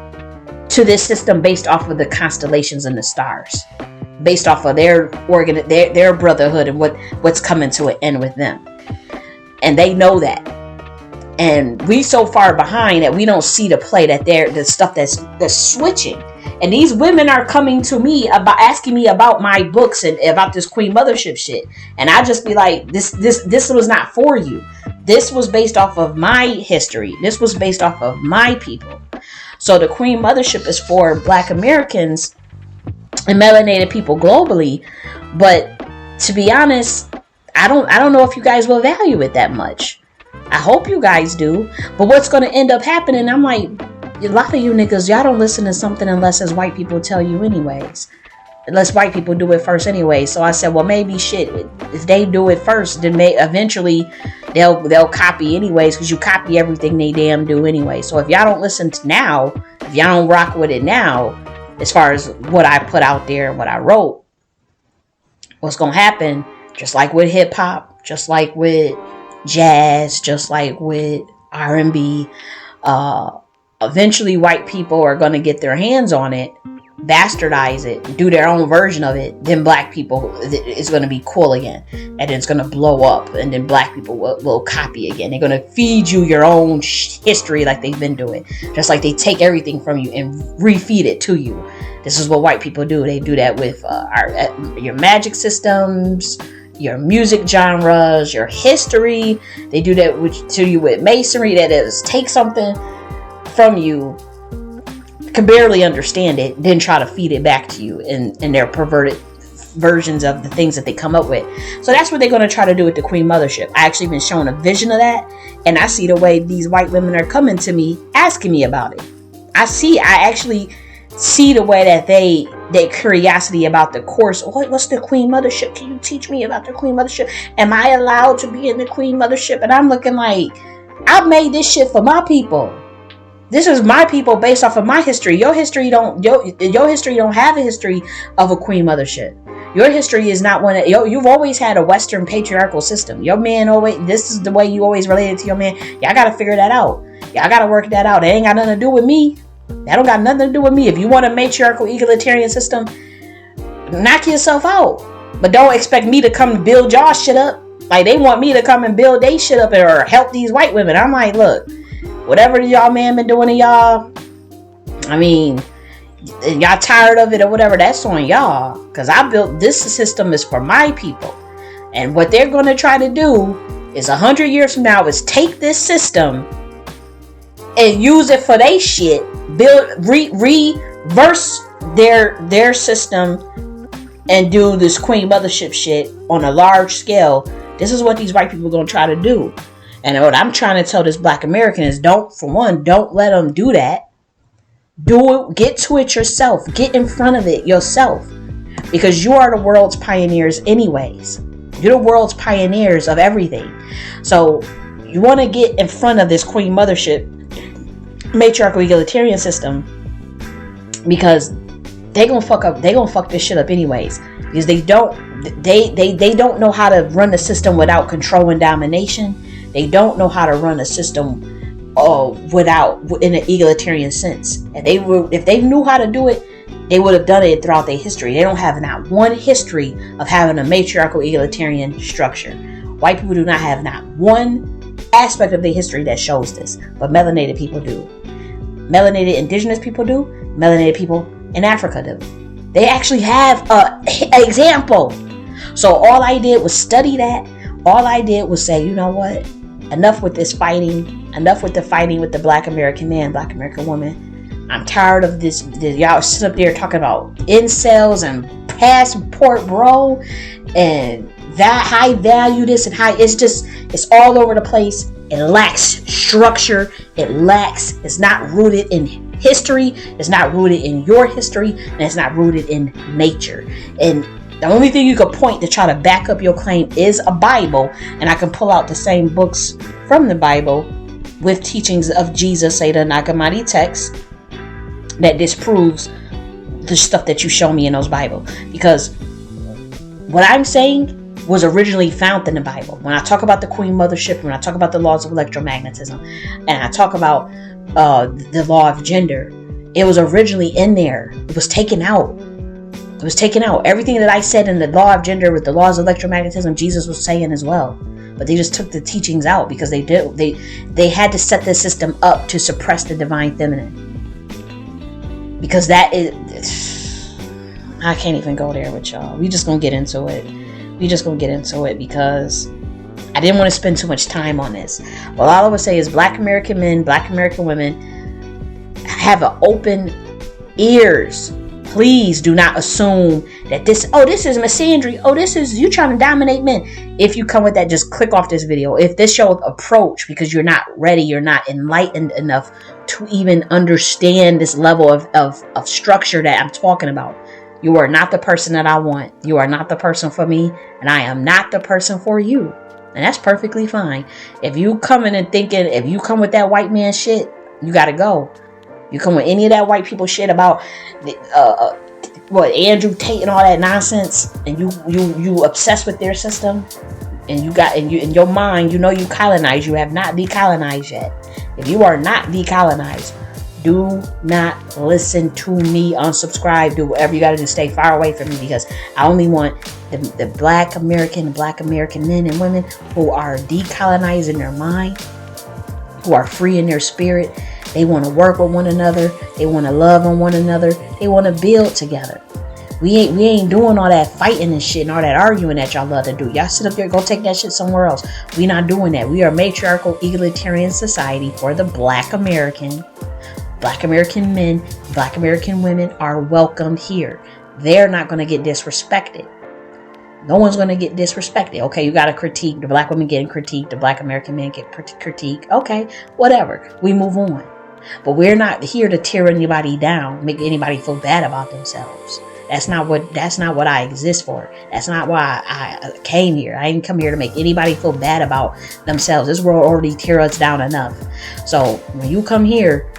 to this system based off of the constellations and the stars, based off of their brotherhood and what's coming to an end with them. And they know that. And we so far behind that we don't see the play that the stuff that's switching. And these women are coming to me about asking me about my books and about this Queen Mothership shit. And I just be like, this was not for you. This was based off of my history. This was based off of my people. So the Queen Mothership is for Black Americans and melanated people globally. But to be honest, I don't know if you guys will value it that much. I hope you guys do. But what's going to end up happening, I'm like, a lot of you niggas, y'all don't listen to something unless as white people tell you anyways. Unless white people do it first anyway. So I said, well, maybe shit, if they do it first, then eventually they'll copy anyways, because you copy everything they damn do anyway. So if y'all don't listen to now, if y'all don't rock with it now, as far as what I put out there and what I wrote, what's going to happen, just like with hip hop, just like with jazz, just like with R&B, eventually white people are going to get their hands on it, bastardize it, do their own version of it. Then black people, it's going to be cool again, and then it's going to blow up, and then black people will copy again. They're going to feed you your own history like they've been doing, just like they take everything from you and refeed it to you. This is what white people do. They do that with your magic systems, your music genres, your history. They do that to you with masonry. That is, take something from you, can barely understand it, then try to feed it back to you in their perverted versions of the things that they come up with. So that's what they're going to try to do with the Queen Mothership. I actually been shown a vision of that, and I see the way these white women are coming to me asking me about it. I actually see the way that their curiosity about the course. What's the Queen Mothership? Can you teach me about the Queen Mothership? Am I allowed to be in the Queen Mothership? And I'm looking like, I've made this shit for my people. This is my people based off of my history. Your history don't have a history of a Queen Mothership. Your history is not one that you've always had a Western patriarchal system. Your man always, this is the way you always related to your man. Y'all gotta figure that out. Y'all gotta work that out. It ain't got nothing to do with me. That don't got nothing to do with me. If you want a matriarchal egalitarian system, knock yourself out. But don't expect me to come build y'all shit up. Like they want me to come and build they shit up or help these white women. I'm like, look, whatever y'all man been doing to y'all, I mean, y'all tired of it or whatever, that's on y'all. Because I built this system is for my people. And what they're going to try to do is 100 years from now is take this system and use it for they shit. Reverse their system and do this Queen Mothership shit on a large scale. This is what these white people are going to try to do. And what I'm trying to tell this Black American is don't let them do that. Do it. Get to it yourself. Get in front of it yourself. Because you are the world's pioneers anyways. You're the world's pioneers of everything. So you want to get in front of this Queen Mothership matriarchal egalitarian system, because they gonna fuck this shit up anyways. Because they don't know how to run the system without control and domination. They don't know how to run a system without in an egalitarian sense. And if they knew how to do it, they would have done it throughout their history. They don't have not one history of having a matriarchal egalitarian structure. White people do not have not one aspect of their history that shows this, but melanated people do. Melanated indigenous people do. Melanated people in Africa do. They actually have an example. So all I did was study that. All I did was say, you know what? Enough with this fighting. Enough with the fighting with the Black American man, Black American woman. I'm tired of this. Y'all sit up there talking about incels and passport bro and that high value this and high. It's all over the place. It lacks structure. It's not rooted in history. It's not rooted in your history. And it's not rooted in nature. And the only thing you could point to try to back up your claim is a Bible. And I can pull out the same books from the Bible with teachings of Jesus, say the Nag Hammadi text, that disproves the stuff that you show me in those Bible. Because what I'm saying was originally found in the Bible. When I talk about the Queen Mothership, when I talk about the laws of electromagnetism, and I talk about the law of gender, it was originally in there. It was taken out. It was taken out. Everything that I said in the law of gender with the laws of electromagnetism, Jesus was saying as well. But they just took the teachings out because they had to set the system up to suppress the divine feminine. Because that is, I can't even go there with y'all. We just gonna get into it. Because I didn't want to spend too much time on this. Well, all I would say is Black American men, Black American women, have an open ears. Please do not assume that this is misandry. Oh, this is you trying to dominate men. If you come with that, just click off this video. If this show approach because you're not ready, you're not enlightened enough to even understand this level of structure that I'm talking about. You are not the person that I want. You are not the person for me, and I am not the person for you. And that's perfectly fine. If you come in and thinking, if you come with that white man shit, you gotta go. You come with any of that white people shit about what Andrew Tate and all that nonsense, and you obsessed with their system, and you in your mind, you know you colonized. You have not decolonized yet. If you are not decolonized, do not listen to me. Unsubscribe. Do whatever you got to do. Stay far away from me, because I only want the black American men and women who are decolonizing their mind, who are free in their spirit. They want to work with one another. They want to love on one another. They want to build together. We ain't doing all that fighting and shit and all that arguing that y'all love to do. Y'all sit up there, go take that shit somewhere else. We not doing that. We are a matriarchal, egalitarian society for the black American. Black American men, black American women are welcomed here. They're not going to get disrespected. No one's going to get disrespected. Okay, you got to critique. The black women getting critiqued. The black American men get critiqued. Okay, whatever. We move on. But we're not here to tear anybody down, make anybody feel bad about themselves. That's not what I exist for. That's not why I came here. I didn't come here to make anybody feel bad about themselves. This world already tear us down enough. So when you come here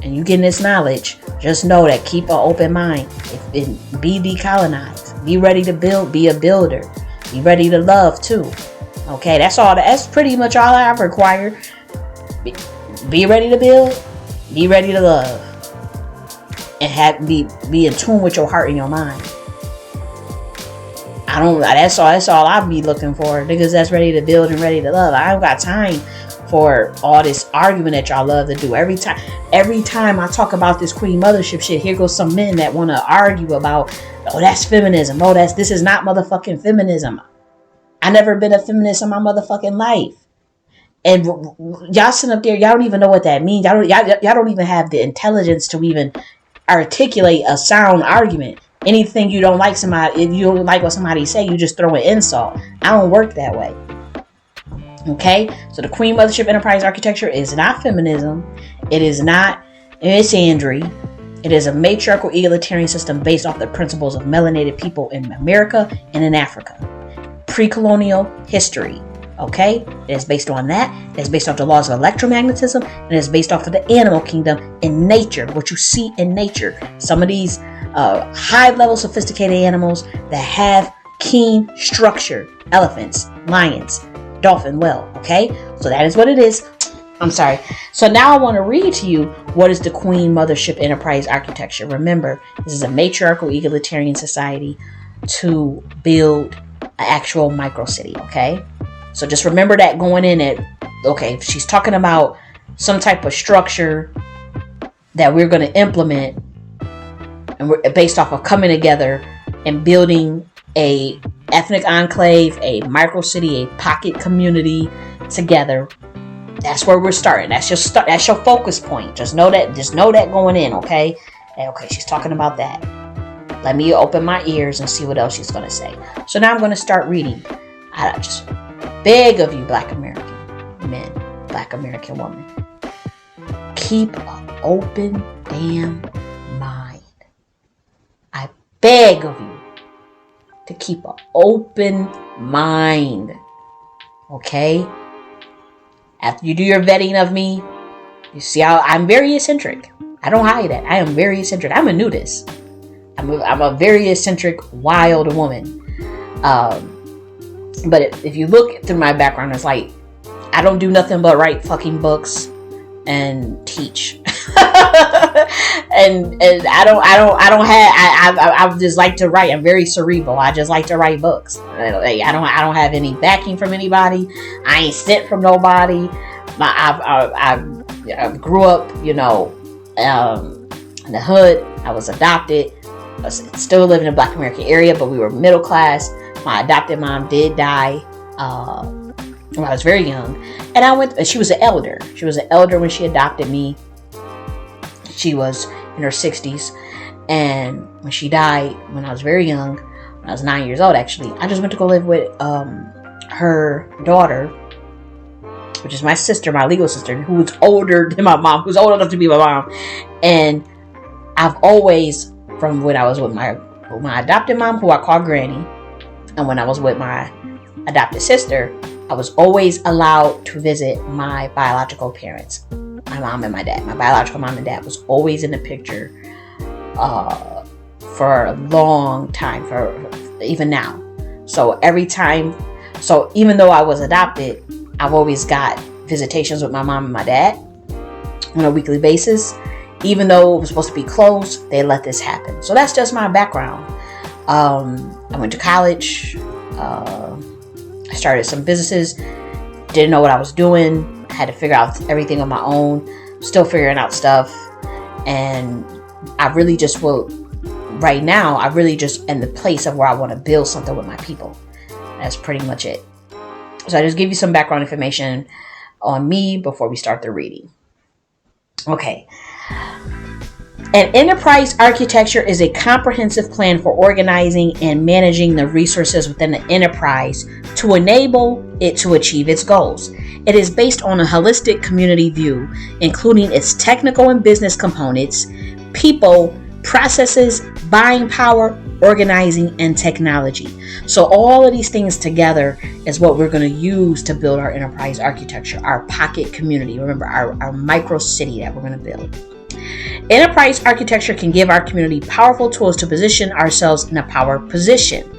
and you get this knowledge, just know that keep an open mind. Be decolonized. Be ready to build. Be a builder. Be ready to love too. Okay, that's all. That's pretty much all I require. Be ready to build. Be ready to love. And be in tune with your heart and your mind. That's all I be looking for. Niggas that's ready to build and ready to love. I don't got time for all this argument that y'all love to do. Every time I talk about this Queen Mothership shit, here goes some men that want to argue about, oh, that's feminism. Oh, this is not motherfucking feminism. I never been a feminist in my motherfucking life. And y'all sitting up there, y'all don't even know what that means. Y'all don't even have the intelligence to even articulate a sound argument. Anything you don't like somebody, if you don't like what somebody say, you just throw an insult. I don't work that way. Okay? So the Queen Mothership Enterprise architecture is not feminism. It is not misandry. It is a matriarchal egalitarian system based off the principles of melanated people in America and in Africa. Pre-colonial history. Okay, it is based on that. It is based off the laws of electromagnetism, and it is based off of the animal kingdom in nature. What you see in nature, some of these high-level sophisticated animals that have keen structure: elephants, lions, dolphin, whale. Okay, so that is what it is. I'm sorry. So now I want to read to you what is the Queen Mothership Enterprise architecture. Remember, this is a matriarchal egalitarian society to build an actual micro city. Okay. So just remember that going in it. Okay, she's talking about some type of structure that we're going to implement, and we're based off of coming together and building a ethnic enclave, a micro city, a pocket community together. That's where we're starting. That's your focus point. Just know that going in, okay? And okay, she's talking about that. Let me open my ears and see what else she's going to say. So now I'm going to start reading. I just beg of you, black American men, black American women, keep an open damn mind. I beg of you to keep an open mind. Okay? After you do your vetting of me, you see how I'm very eccentric. I don't hide that. I am very eccentric. I'm a nudist. I'm a very eccentric, wild woman. But if you look through my background, it's like I don't do nothing but write fucking books and teach. and I just like to write. I'm very cerebral. I just like to write books. I don't have any backing from anybody. I ain't sent from nobody. I grew up, in the hood. I was adopted. I was still living in the Black American area, but we were middle class. My adopted mom did die when I was very young, and she was an elder. She was an elder when she adopted me. She was in her 60s. And when she died, when I was very young, when I was 9 years old, actually, I just went to go live with her daughter, which is my sister, my legal sister, who's older than my mom, who's old enough to be my mom. And I've always, from when I was with my adopted mom, who I call Granny, and when I was with my adopted sister, I was always allowed to visit my biological parents, my mom and my dad. My biological mom and dad was always in the picture for a long time, for even now. So even though I was adopted, I've always got visitations with my mom and my dad on a weekly basis. Even though it was supposed to be closed, they let this happen. So that's just my background. I went to college. I started some businesses. Didn't know what I was doing. I had to figure out everything on my own. Still figuring out stuff. And I really just right now, I really just in the place of where I want to build something with my people. That's pretty much it. So I just give you some background information on me before we start the reading. Okay. An enterprise architecture is a comprehensive plan for organizing and managing the resources within the enterprise to enable it to achieve its goals. It is based on a holistic community view, including its technical and business components, people, processes, buying power, organizing, and technology. So all of these things together is what we're going to use to build our enterprise architecture, our pocket community. Remember, our micro city that we're going to build. Enterprise architecture can give our community powerful tools to position ourselves in a power position.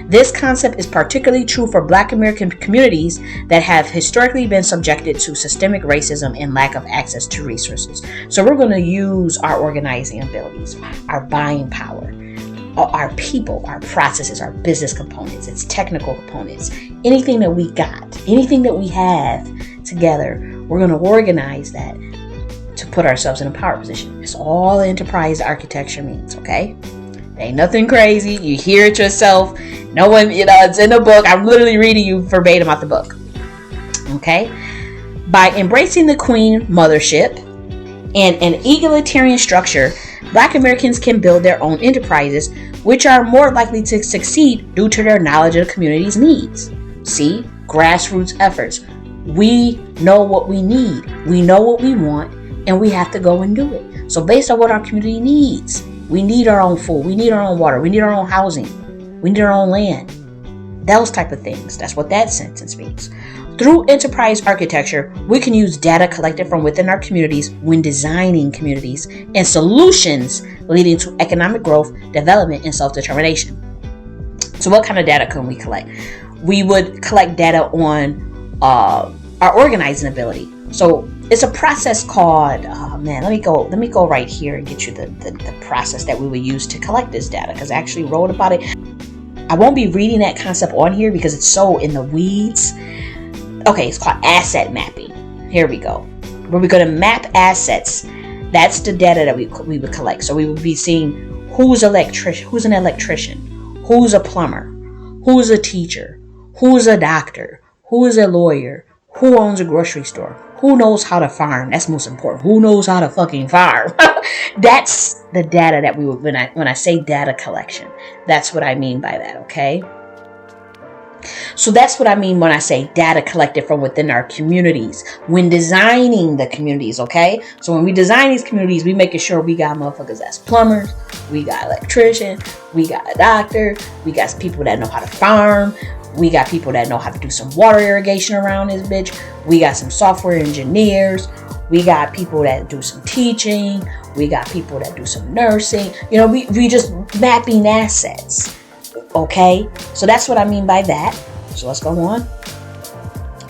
This concept is particularly true for Black American communities that have historically been subjected to systemic racism and lack of access to resources. So we're going to use our organizing abilities, our buying power, our people, our processes, our business components, its technical components, anything that we got, anything that we have together, we're going to organize that to put ourselves in a power position. It's all enterprise architecture means, okay? Ain't nothing crazy. You hear it yourself. No one, it's in the book. I'm literally reading you verbatim out the book. Okay? By embracing the Queen Mothership and an egalitarian structure, Black Americans can build their own enterprises, which are more likely to succeed due to their knowledge of the community's needs. See? Grassroots efforts. We know what we need. We know what we want, and we have to go and do it. So based on what our community needs, we need our own food, we need our own water, we need our own housing, we need our own land. Those type of things. That's what that sentence means. Through enterprise architecture, we can use data collected from within our communities when designing communities and solutions leading to economic growth, development, and self-determination. So what kind of data can we collect? We would collect data on our organizing ability. So it's a process called, let me go right here and get you the process that we would use to collect this data, because I actually wrote about it. I won't be reading that concept on here because it's so in the weeds. Okay, it's called asset mapping. Here we go. Where we're going to map assets. That's the data that we would collect. So we would be seeing who's an electrician, who's a plumber, who's a teacher, who's a doctor, who is a lawyer, who owns a grocery store, who knows how to farm. That's most important. Who knows how to fucking farm? That's the data that we would, when I say data collection, that's what I mean by that, okay? So that's what I mean when I say data collected from within our communities when designing the communities, okay? So when we design these communities, we making sure we got motherfuckers that's plumbers, we got electrician, we got a doctor, we got people that know how to farm, we got people that know how to do some water irrigation around this bitch, we got some software engineers, we got people that do some teaching, we got people that do some nursing, we just mapping assets. Okay, so that's what I mean by that. So let's go on.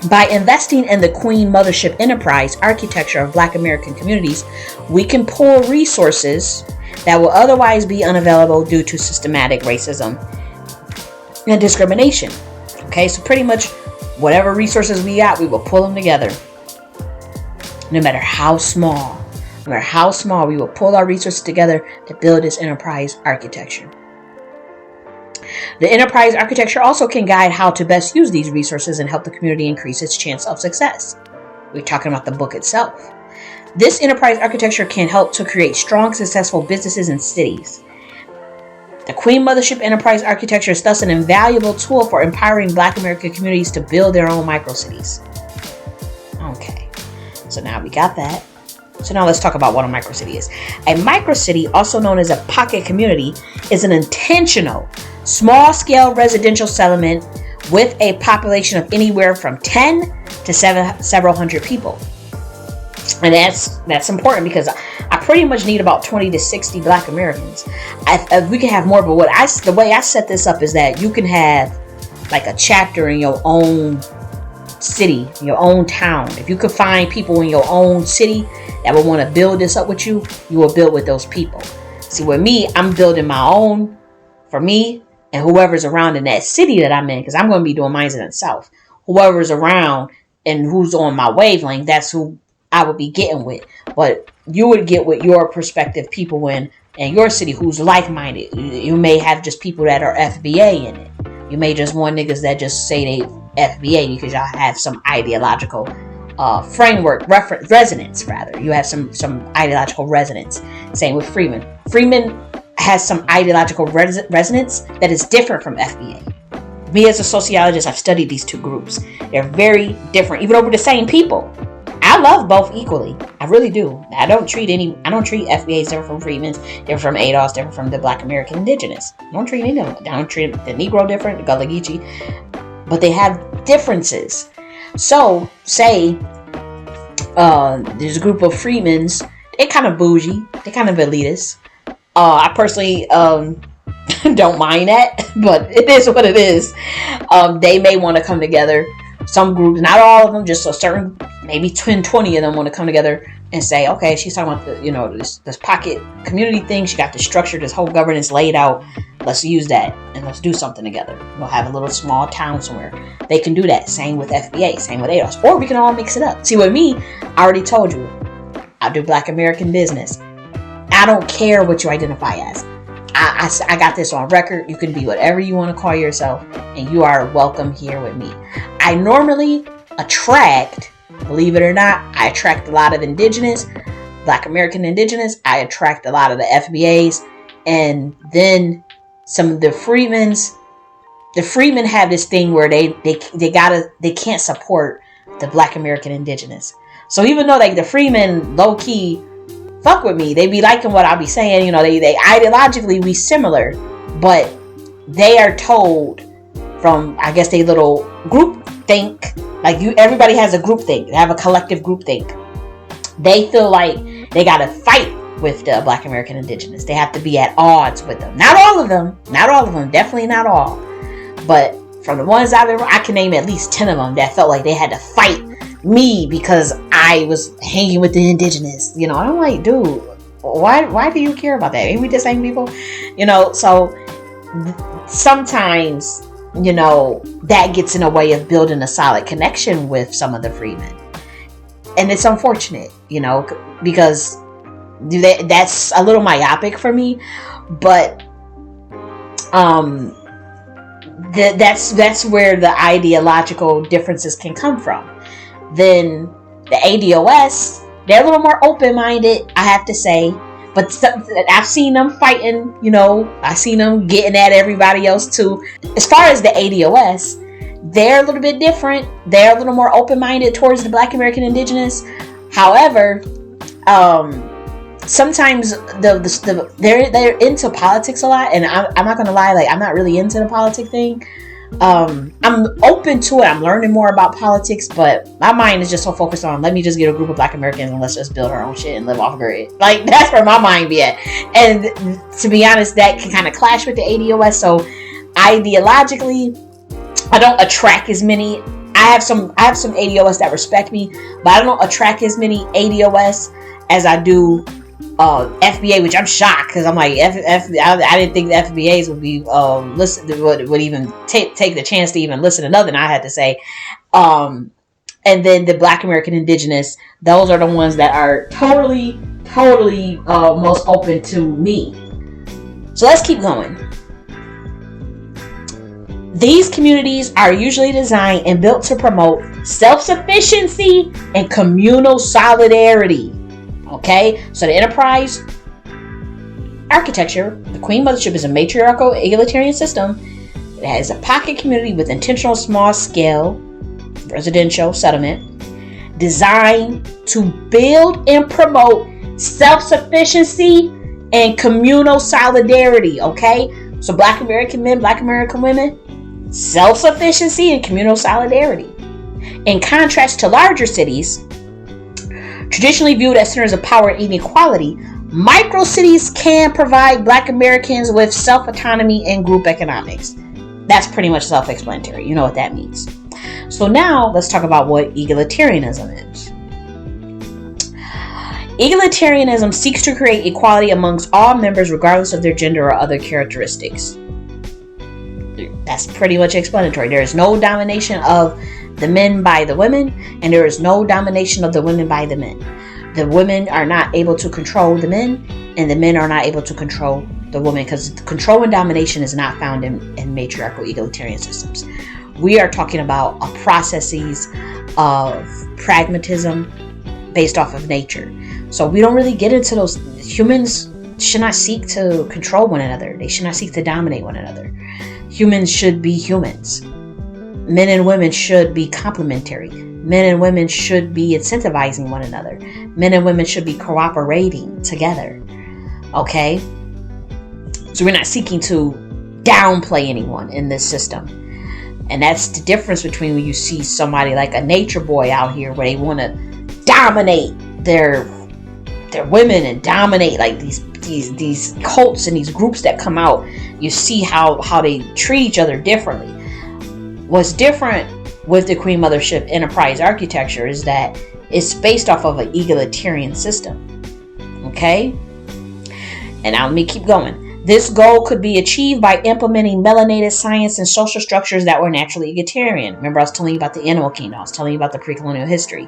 By investing in the Queen Mothership enterprise architecture of Black American communities, we can pull resources that will otherwise be unavailable due to systematic racism and discrimination. Okay, so pretty much whatever resources we got, we will pull them together. No matter how small, we will pull our resources together to build this enterprise architecture. The enterprise architecture also can guide how to best use these resources and help the community increase its chance of success. We're talking about the book itself. This enterprise architecture can help to create strong, successful businesses and cities. The Queen Mothership enterprise architecture is thus an invaluable tool for empowering Black American communities to build their own microcities. Okay, so now we got that. So now let's talk about what a microcity is. A microcity, also known as a pocket community, is an intentional, small-scale residential settlement with a population of anywhere from 10 to several hundred people. And that's important because I pretty much need about 20 to 60 Black Americans. We can have more, but the way I set this up is that you can have like a chapter in your own city, your own town. If you could find people in your own city that would want to build this up with you, you will build with those people. See, with me, I'm building my own for me and whoever's around in that city that I'm in, because I'm going to be doing mine in the South. Whoever's around and who's on my wavelength, that's who I would be getting with. But you would get with your prospective people in your city who's like-minded. You may have just people that are FBA in it. You may just want niggas that just say they FBA because y'all have some ideological framework resonance. Rather, you have some ideological resonance. Same with Freeman. Freeman has some ideological resonance that is different from FBA. Me as a sociologist, I've studied these two groups. They're very different, even though we're the same people. I love both equally. I really do. I don't treat FBAs different from Freedmen's, different from ADOS, different from the Black American Indigenous. I don't treat any of them. I don't treat the Negro different, the Gullah Geechee. But they have differences. So, say there's a group of Freedmen's. They're kind of bougie. They're kind of elitist. I personally don't mind that, but it is what it is. They may want to come together. Some groups, not all of them, just a certain, maybe 20 of them want to come together and say, okay, she's talking about this pocket community thing. She got the structure, this whole governance laid out. Let's use that and let's do something together. We'll have a little small town somewhere. They can do that. Same with FBA, same with ADOS, or we can all mix it up. See, with me, I already told you, I do Black American business. I don't care what you identify as. I got this on record. You can be whatever you want to call yourself, and you are welcome here with me. I normally attract, believe it or not, I attract a lot of Indigenous, Black American Indigenous. I attract a lot of the FBAs, and then some of the Freedmen's. The Freedmen have this thing where they can't support the Black American Indigenous. So even though like the Freedmen low key fuck with me, they be liking what I be saying, they ideologically we similar, but they are told from, I guess, they little group think, like everybody has a group think, they have a collective group think. They feel like they gotta fight with the Black American Indigenous. They have to be at odds with them. Not all of them, definitely not all. But from the ones I can name at least 10 of them that felt like they had to fight me because I was hanging with the Indigenous. I'm like, dude, why do you care about that? Ain't we the same people? So sometimes, that gets in the way of building a solid connection with some of the Freedmen. And it's unfortunate, because that's a little myopic for me, but that's where the ideological differences can come from. Then the ADOS, they're a little more open-minded, I have to say. But I've seen them fighting, I've seen them getting at everybody else too. As far as the ADOS, they're a little bit different. They're a little more open-minded towards the Black American Indigenous. However, sometimes they're into politics a lot, and I'm not gonna lie, I'm not really into the politic thing. I'm open to it. I'm learning more about politics, but my mind is just so focused on, let me just get a group of Black Americans and let's just build our own shit and live off grid. That's where my mind be at. And to be honest, that can kind of clash with the ADOS. So ideologically, I don't attract as many. I have some ADOS that respect me, but I don't attract as many ADOS as I do FBA, which I'm shocked because I'm like, I didn't think the FBAs would be would even take the chance to even listen to nothing I had to say. And then the Black American Indigenous, those are the ones that are totally most open to me. So let's keep going. These communities are usually designed and built to promote self-sufficiency and communal solidarity. Okay, so the enterprise architecture, the Queen Mothership, is a matriarchal egalitarian system. It has a pocket community with intentional small-scale residential settlement designed to build and promote self-sufficiency and communal solidarity. Okay, so Black American men, Black American women, self-sufficiency and communal solidarity. In contrast to larger cities, traditionally viewed as centers of power and inequality, micro cities can provide Black Americans with self-autonomy and group economics. That's pretty much self-explanatory. You know what that means. So now let's talk about what egalitarianism is. Egalitarianism seeks to create equality amongst all members regardless of their gender or other characteristics. That's pretty much explanatory. There is no domination of the men by the women, and there is no domination of the women by the men. The women are not able to control the men, and the men are not able to control the women, because control and domination is not found in matriarchal egalitarian systems. We are talking about processes of pragmatism based off of nature. So we don't really get into those. Humans should not seek to control one another. They should not seek to dominate one another. Humans should be humans. Men and women should be complementary. Men and women should be incentivizing one another. Men and women should be cooperating together. Okay? So we're not seeking to downplay anyone in this system. And that's the difference between when you see somebody like a nature boy out here where they want to dominate their women and dominate like these cults and these groups that come out. You see how they treat each other differently. What's different with the Queen Mothership enterprise architecture is that it's based off of an egalitarian system. Okay? And now let me keep going. This goal could be achieved by implementing melanated science and social structures that were naturally egalitarian. Remember, I was telling you about the animal kingdom. I was telling you about the pre-colonial history.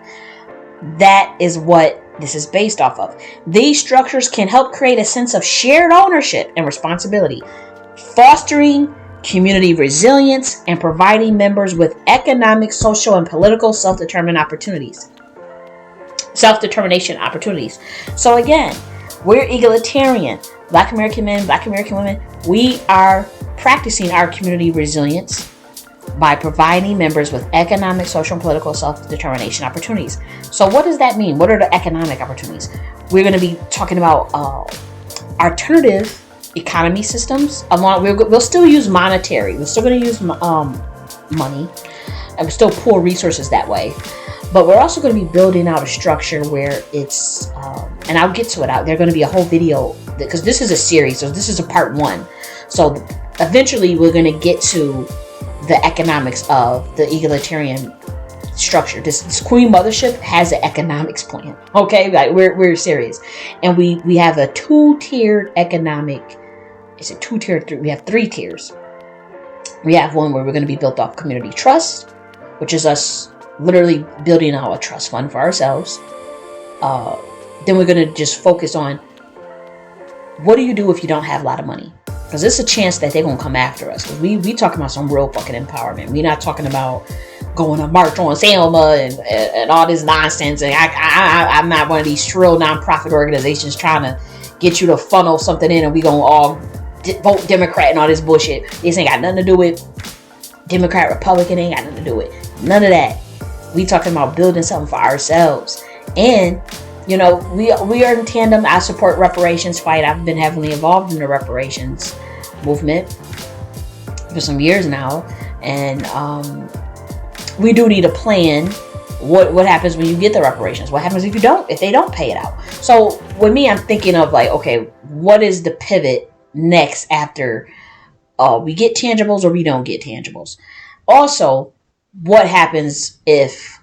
That is what this is based off of. These structures can help create a sense of shared ownership and responsibility, fostering community resilience and providing members with economic, social, and political self-determination opportunities. So again, we're egalitarian. Black American men, Black American women, we are practicing our community resilience by providing members with economic, social, and political self-determination opportunities. So what does that mean? What are the economic opportunities? We're going to be talking about alternative economy systems. We'll still use monetary. We're still going to use money, and we still pool resources that way. But we're also going to be building out a structure where it's, and I'll get to it. There's going to be a whole video, because this is a series, so this is a part 1. So eventually we're going to get to the economics of the egalitarian structure. This Queen Mothership has an economics plan. Okay, like we're serious, and we have a 2-tiered economic. Is it 2-tiered? We have 3 tiers. We have one where we're going to be built off community trust, which is us literally building out a trust fund for ourselves. Then we're going to just focus on what do you do if you don't have a lot of money? Because it's a chance that they're going to come after us. Because we talking about some real fucking empowerment. We're not talking about going to march on Selma and all this nonsense. And I'm not one of these shrill nonprofit organizations trying to get you to funnel something in and we going to all vote Democrat and all this bullshit. This ain't got nothing to do with Democrat, Republican. Ain't got nothing to do with none of that. We talking about building something for ourselves. And, you know, we are in tandem. I support reparations fight. I've been heavily involved in the reparations movement for some years now. And we do need a plan. What happens when you get the reparations? What happens if they don't pay it out? So with me, I'm thinking of like, okay, what is the pivot next after we get tangibles or we don't get tangibles? Also, what happens if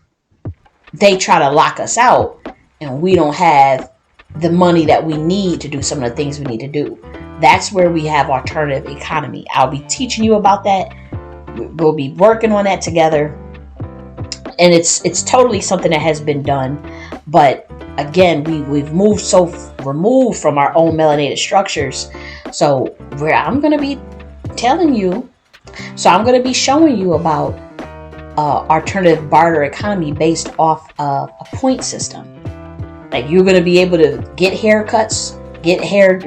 they try to lock us out and we don't have the money that we need to do some of the things we need to do? That's where we have alternative economy. I'll be teaching you about that. We'll be working on that together. And it's totally something that has been done. But again, we've moved so removed from our own melanated structures. So where I'm going to be telling you, I'm going to be showing you about alternative barter economy based off of a point system. Like, you're going to be able to get haircuts, get hair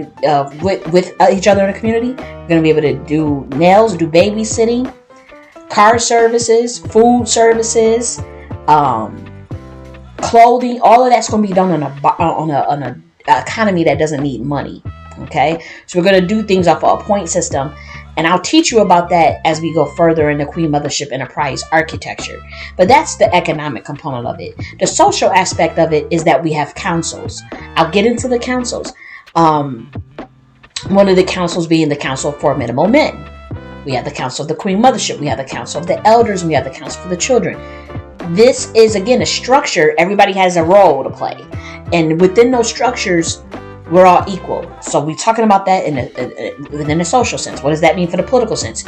with each other in the community. You're going to be able to do nails, do babysitting, car services, food services, clothing. All of that's going to be done on a economy that doesn't need money. Okay, so we're going to do things off of a point system, and I'll teach you about that as we go further in the Queen Mothership enterprise architecture. But that's the economic component of it. The social aspect of it is that we have councils. I'll get into the councils. One of the councils being the Council for Minimal Men. We have the Council of the Queen Mothership. We have the Council of the Elders. And we have the Council for the Children. This is, again, a structure. Everybody has a role to play. And within those structures, we're all equal. So we're talking about that within the social sense. What does that mean for the political sense?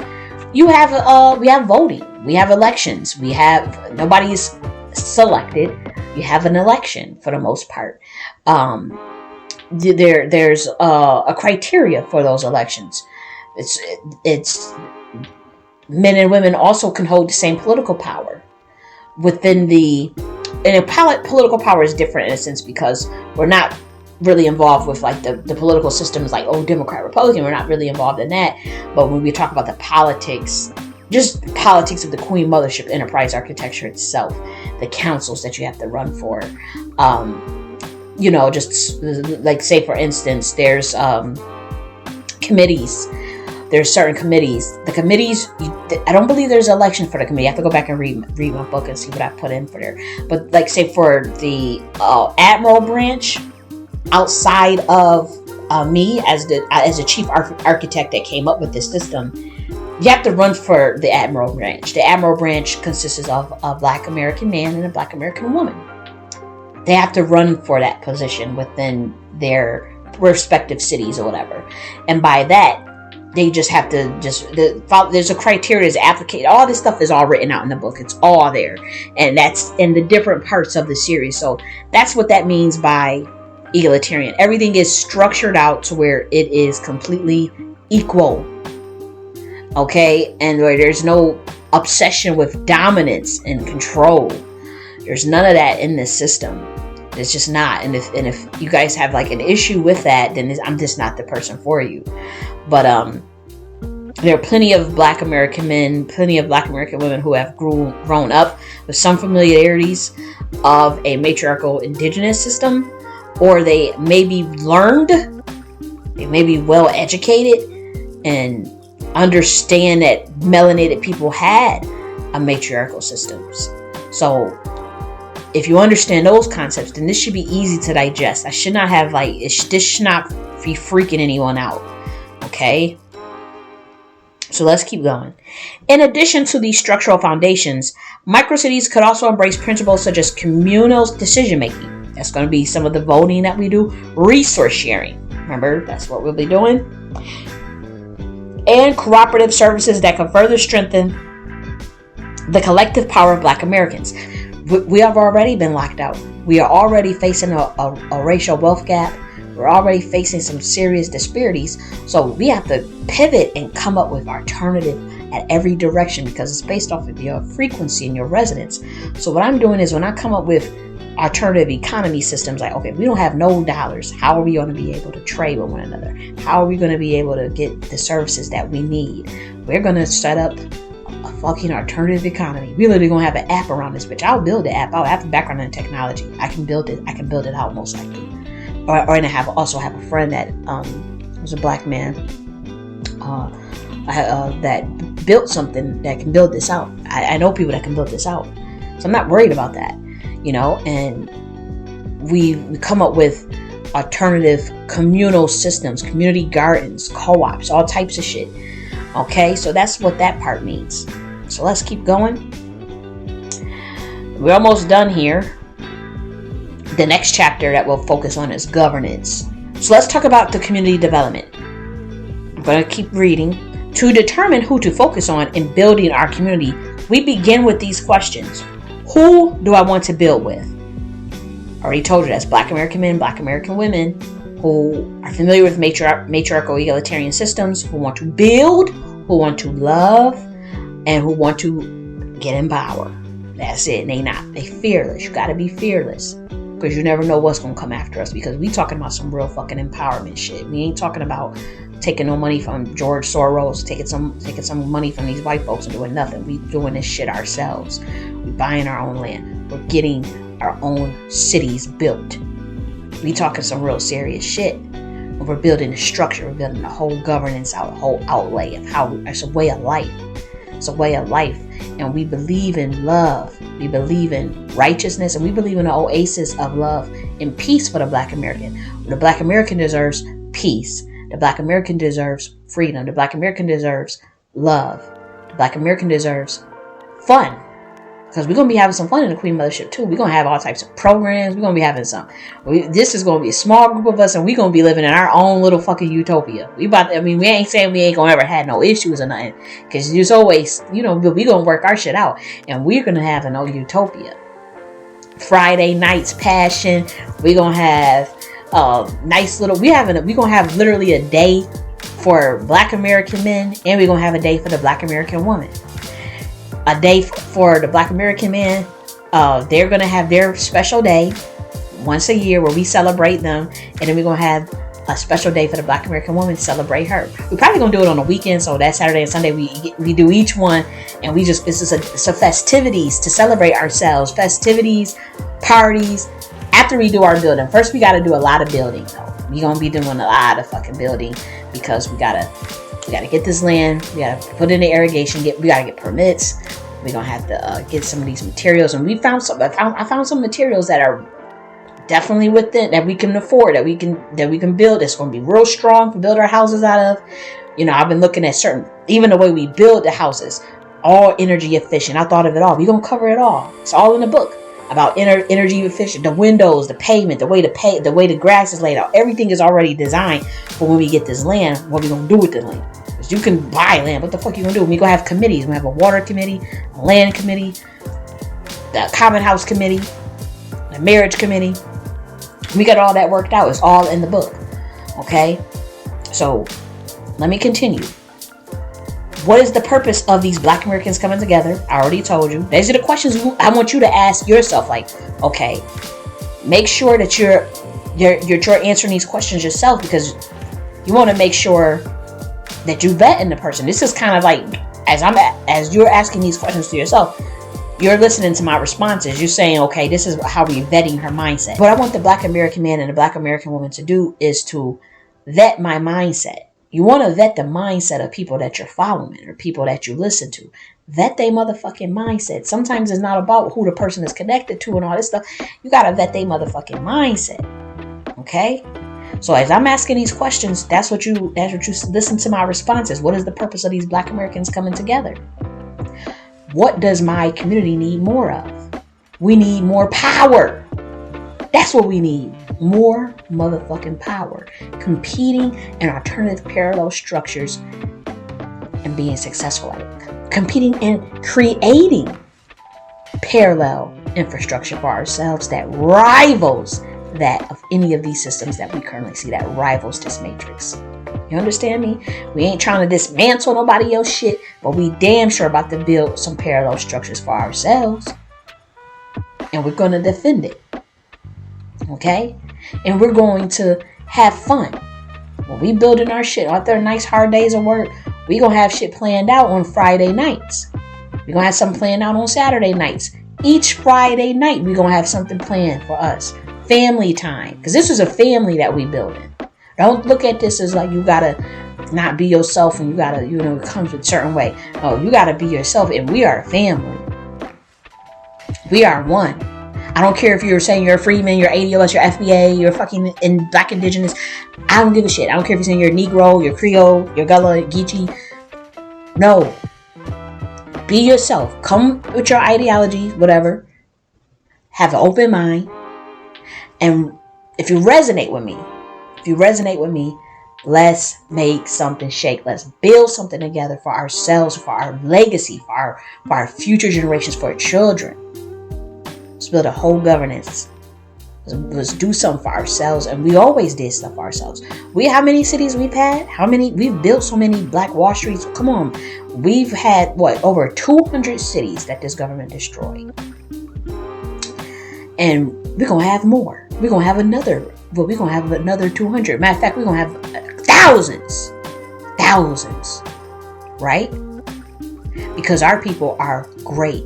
We have voting. We have elections. Nobody is selected. You have an election for the most part. There's a criteria for those elections. It's men and women also can hold the same political power within political power is different in a sense because we're not really involved with like the political systems like Democrat, Republican. We're not really involved in that. But when we talk about the politics, just politics of the Queen Mothership enterprise architecture itself, the councils that you have to run for, just like say for instance, there's committees. There's certain committees. The committees, I don't believe there's an election for the committee. I have to go back and read my book and see what I put in for there. But like say for the Admiral branch, outside of me as the chief architect that came up with this system, you have to run for the Admiral branch. The Admiral branch consists of a Black American man and a Black American woman. They have to run for that position within their respective cities or whatever. And by that, they just have to there's a criteria, there's application. All this stuff is all written out in the book. It's all there. And that's in the different parts of the series. So that's what that means by egalitarian. Everything is structured out to where it is completely equal. Okay? And where there's no obsession with dominance and control. There's none of that in this system. It's just not. And if you guys have like an issue with that, then I'm just not the person for you. But there are plenty of Black American men, plenty of Black American women who have grown up with some familiarities of a matriarchal indigenous system, or they may be learned, they may be well educated and understand that melanated people had a matriarchal systems. So if you understand those concepts, then this should be easy to digest. I should not have this should not be freaking anyone out. Okay? So let's keep going. In addition to these structural foundations, microcities could also embrace principles such as communal decision making. That's going to be some of the voting that we do. Resource sharing. Remember, that's what we'll be doing. And cooperative services that can further strengthen the collective power of Black Americans. We have already been locked out. We are already facing a racial wealth gap. We're already facing some serious disparities. So we have to pivot and come up with alternative at every direction because it's based off of your frequency and your resonance. So what I'm doing is when I come up with alternative economy systems, like, okay, we don't have no dollars. How are we going to be able to trade with one another? How are we going to be able to get the services that we need? We're going to set up a fucking alternative economy. We're literally gonna have an app around this bitch. I'll build the app. I'll have the background in technology. I can build it. I can build it out most likely. And I also have a friend that was a Black man that built something that can build this out. I know people that can build this out, so I'm not worried about that. And we come up with alternative communal systems, community gardens, co-ops, all types of shit. Okay, so that's what that part means. So let's keep going. We're almost done here. The next chapter that we'll focus on is governance. So let's talk about the community development. I'm going to keep reading. To determine who to focus on in building our community, we begin with these questions. Who do I want to build with? I already told you that's Black American men, Black American women, who are familiar with matriarchal egalitarian systems, who want to build, who want to love, and who want to get in power. That's it. They fearless. You got to be fearless. because you never know what's going to come after us, because we talking about some real fucking empowerment shit. We ain't talking about taking no money from George Soros, taking some money from these white folks and doing nothing. We doing this shit ourselves. We buying our own land. We're getting our own cities built. We talking some real serious shit. And we're building the structure. We're building the whole governance out, the whole outlay of how it's a way of life. It's a way of life. And we believe in love. We believe in righteousness. And we believe in the oasis of love and peace for the Black American. The Black American deserves peace. The Black American deserves freedom. The Black American deserves love. The Black American deserves fun. Because we're going to be having some fun in the Queen Mothership too. We're going to have all types of programs. We're going to be having some. This is going to be a small group of us, and we're going to be living in our own little fucking utopia. We ain't saying we ain't going to ever have no issues or nothing. Because there's always, we're going to work our shit out. And we're going to have an old utopia. Friday nights, passion. We're going to have nice little, we're going to have literally a day for Black American men, and we're going to have a day for the Black American woman. A day for the Black American man. They're going to have their special day once a year where we celebrate them. And then we're going to have a special day for the Black American woman to celebrate her. We're probably going to do it on the weekend. So that Saturday and Sunday, we do each one. And it's a festivities to celebrate ourselves. Festivities, parties, after we do our building. First, we got to do a lot of building, though. We're going to be doing a lot of fucking building because we got to get this land. We got to put in the irrigation. We got to get permits. We're going to have to get some of these materials. And we found some. I found some materials that are definitely within, that we can afford, that we can build. It's going to be real strong to build our houses out of. I've been looking at even the way we build the houses, all energy efficient. I thought of it all. We're going to cover it all. It's all in the book about energy efficient. The windows, the pavement, the way the grass is laid out. Everything is already designed for when we get this land, what we're going to do with the land. You can buy land. What the fuck you gonna do? We gonna have committees. We have a water committee, a land committee, the common house committee, the marriage committee. We got all that worked out. It's all in the book. Okay? So let me continue. What is the purpose of these Black Americans coming together? I already told you. These are the questions I want you to ask yourself. Like, okay, make sure that you're answering these questions yourself, because you want to make sure that you vet in the person. This is kind of like, as you're asking these questions to yourself, you're listening to my responses. You're saying, okay, this is how we're vetting her mindset. What I want the Black American man and the Black American woman to do is to vet my mindset. You want to vet the mindset of people that you're following or people that you listen to. Vet their motherfucking mindset. Sometimes it's not about who the person is connected to and all this stuff. You got to vet their motherfucking mindset. Okay? So as I'm asking these questions, that's what you listen to my responses. What is the purpose of these Black Americans coming together? What does my community need more of? We need more power. That's what we need. More motherfucking power. Competing in alternative parallel structures and being successful at it. Competing and creating parallel infrastructure for ourselves that rivals that of any of these systems that we currently see, that rivals this matrix. You understand me? We ain't trying to dismantle nobody else shit, but we damn sure about to build some parallel structures for ourselves. And we're going to defend it. Okay? And we're going to have fun. When we building our shit, after nice hard days of work, we going to have shit planned out on Friday nights. We're going to have something planned out on Saturday nights. Each Friday night, we're going to have something planned for us. Family time. Because this is a family that we building. Don't look at this as like you gotta not be yourself and you gotta, it comes a certain way. No, you gotta be yourself, and we are a family. We are one. I don't care if you're saying you're a Freeman, you're ADOS, you're FBA, you're fucking Black Indigenous. I don't give a shit. I don't care if you're saying you're Negro, you're Creole, you're Gullah, Geechee. No. Be yourself. Come with your ideology, whatever. Have an open mind. And if you resonate with me, let's make something shake. Let's build something together for ourselves, for our legacy, for our future generations, for our children. Let's build a whole governance. Let's do something for ourselves. And we always did stuff for ourselves. How many cities we've had? We've built so many Black Wall Streets. Come on. We've had, over 200 cities that this government destroyed. And we're going to have more. We're going to have another. Well, we're going to have another 200. Matter of fact, we're going to have thousands. Right? Because our people are great.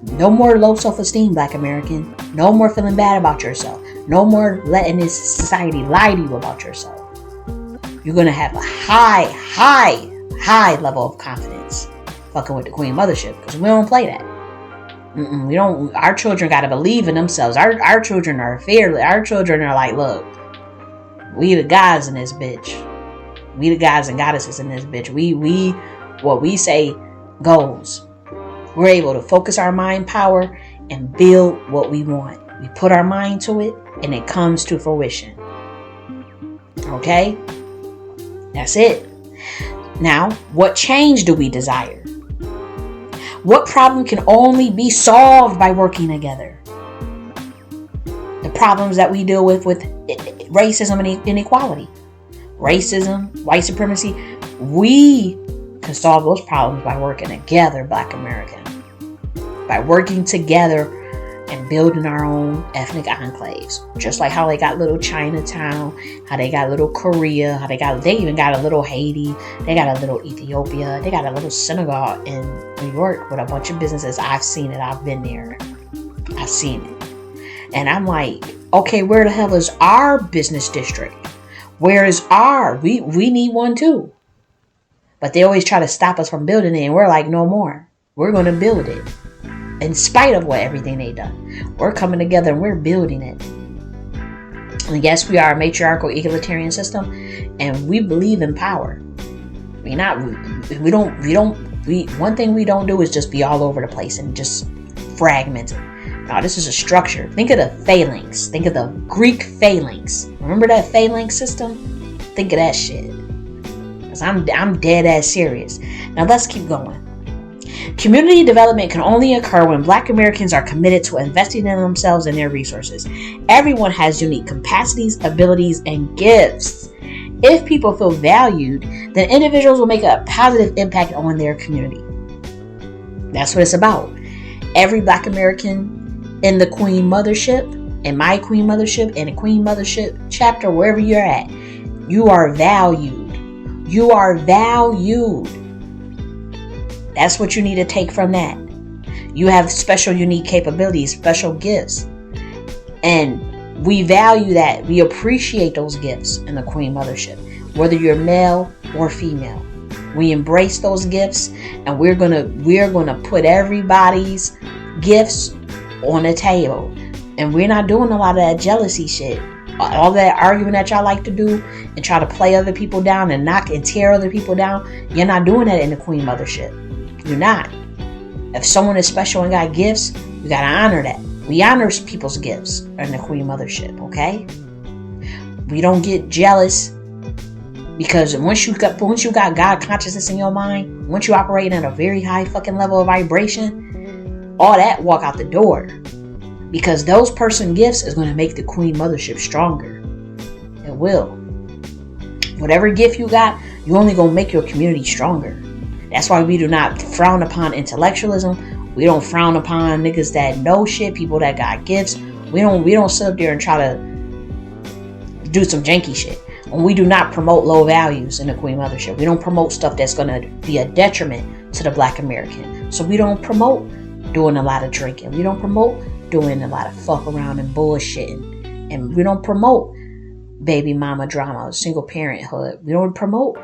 No more low self-esteem, Black American. No more feeling bad about yourself. No more letting this society lie to you about yourself. You're going to have a high level of confidence fucking with the Queen Mothership, because we don't play that. We don't. Our children got to believe in themselves. Our children are fearless. Our children are like, look, we the gods in this bitch. We the gods and goddesses in this bitch. We what we say goes. We're able to focus our mind power and build what we want. We put our mind to it and it comes to fruition. Okay? That's it. Now, what change do we desire? What problem can only be solved by working together? The problems that we deal with racism and inequality. Racism, white supremacy. We can solve those problems by working together, Black American. By working together and building our own ethnic enclaves. Just like how they got little Chinatown, how they got little Korea, they even got a little Haiti, they got a little Ethiopia, they got a little Senegal in New York with a bunch of businesses. I've seen it. I've been there. I've seen it. And I'm like, okay, where the hell is our business district? Where is we need one too. But they always try to stop us from building it. And we're like, no more. We're going to build it. In spite of everything they done. We're coming together and we're building it. And yes, we are a matriarchal egalitarian system. And we believe in power. One thing we don't do is just be all over the place and just fragment it. No, this is a structure. Think of the phalanx. Think of the Greek phalanx. Remember that phalanx system? Think of that shit. Because I'm dead ass serious. Now let's keep going. Community development can only occur when Black Americans are committed to investing in themselves and their resources. Everyone has unique capacities, abilities, and gifts. If people feel valued, then individuals will make a positive impact on their community. That's what it's about. Every Black American in the Queen Mothership, in my Queen Mothership, in the Queen Mothership chapter, wherever you're at, you are valued. You are valued. That's what you need to take from that. You have special, unique capabilities, special gifts. And we value that. We appreciate those gifts in the Queen Mothership, whether you're male or female. We embrace those gifts, and we're gonna put everybody's gifts on the table. And we're not doing a lot of that jealousy shit. All that arguing that y'all like to do and try to play other people down and knock and tear other people down. You're not doing that in the Queen Mothership. You're not. If someone is special and got gifts, you gotta honor that. We honor people's gifts in the Queen Mothership, okay? We don't get jealous, because once you got God consciousness in your mind, once you operate at a very high fucking level of vibration, all that walk out the door. Because those person gifts is going to make the Queen Mothership stronger. It will. Whatever gift you got, you only going to make your community stronger. That's why we do not frown upon intellectualism. We don't frown upon niggas that know shit, people that got gifts. We don't sit up there and try to do some janky shit. And we do not promote low values in the Queen Mothership. We don't promote stuff that's going to be a detriment to the Black American. So we don't promote doing a lot of drinking. We don't promote doing a lot of fuck around and bullshitting. And we don't promote baby mama drama, single parenthood. We don't promote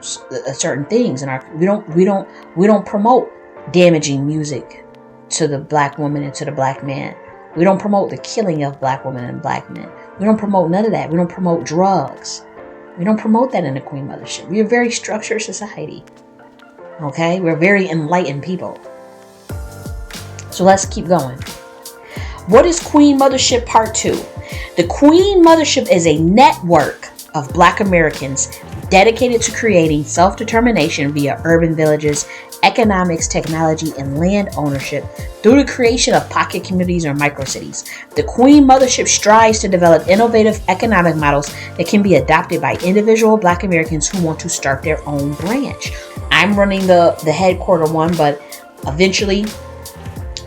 certain things, and we don't promote damaging music to the Black woman and to the Black man. We don't promote the killing of Black women and Black men. We don't promote none of that. We don't promote drugs. We don't promote that in the Queen Mothership. We're a very structured society. Okay? We're very enlightened people. So let's keep going. What is Queen Mothership Part 2? The Queen Mothership is a network of Black Americans dedicated to creating self-determination via urban villages, economics, technology, and land ownership through the creation of pocket communities or microcities. The Queen Mothership strives to develop innovative economic models that can be adopted by individual Black Americans who want to start their own branch. I'm running the headquarter one, but eventually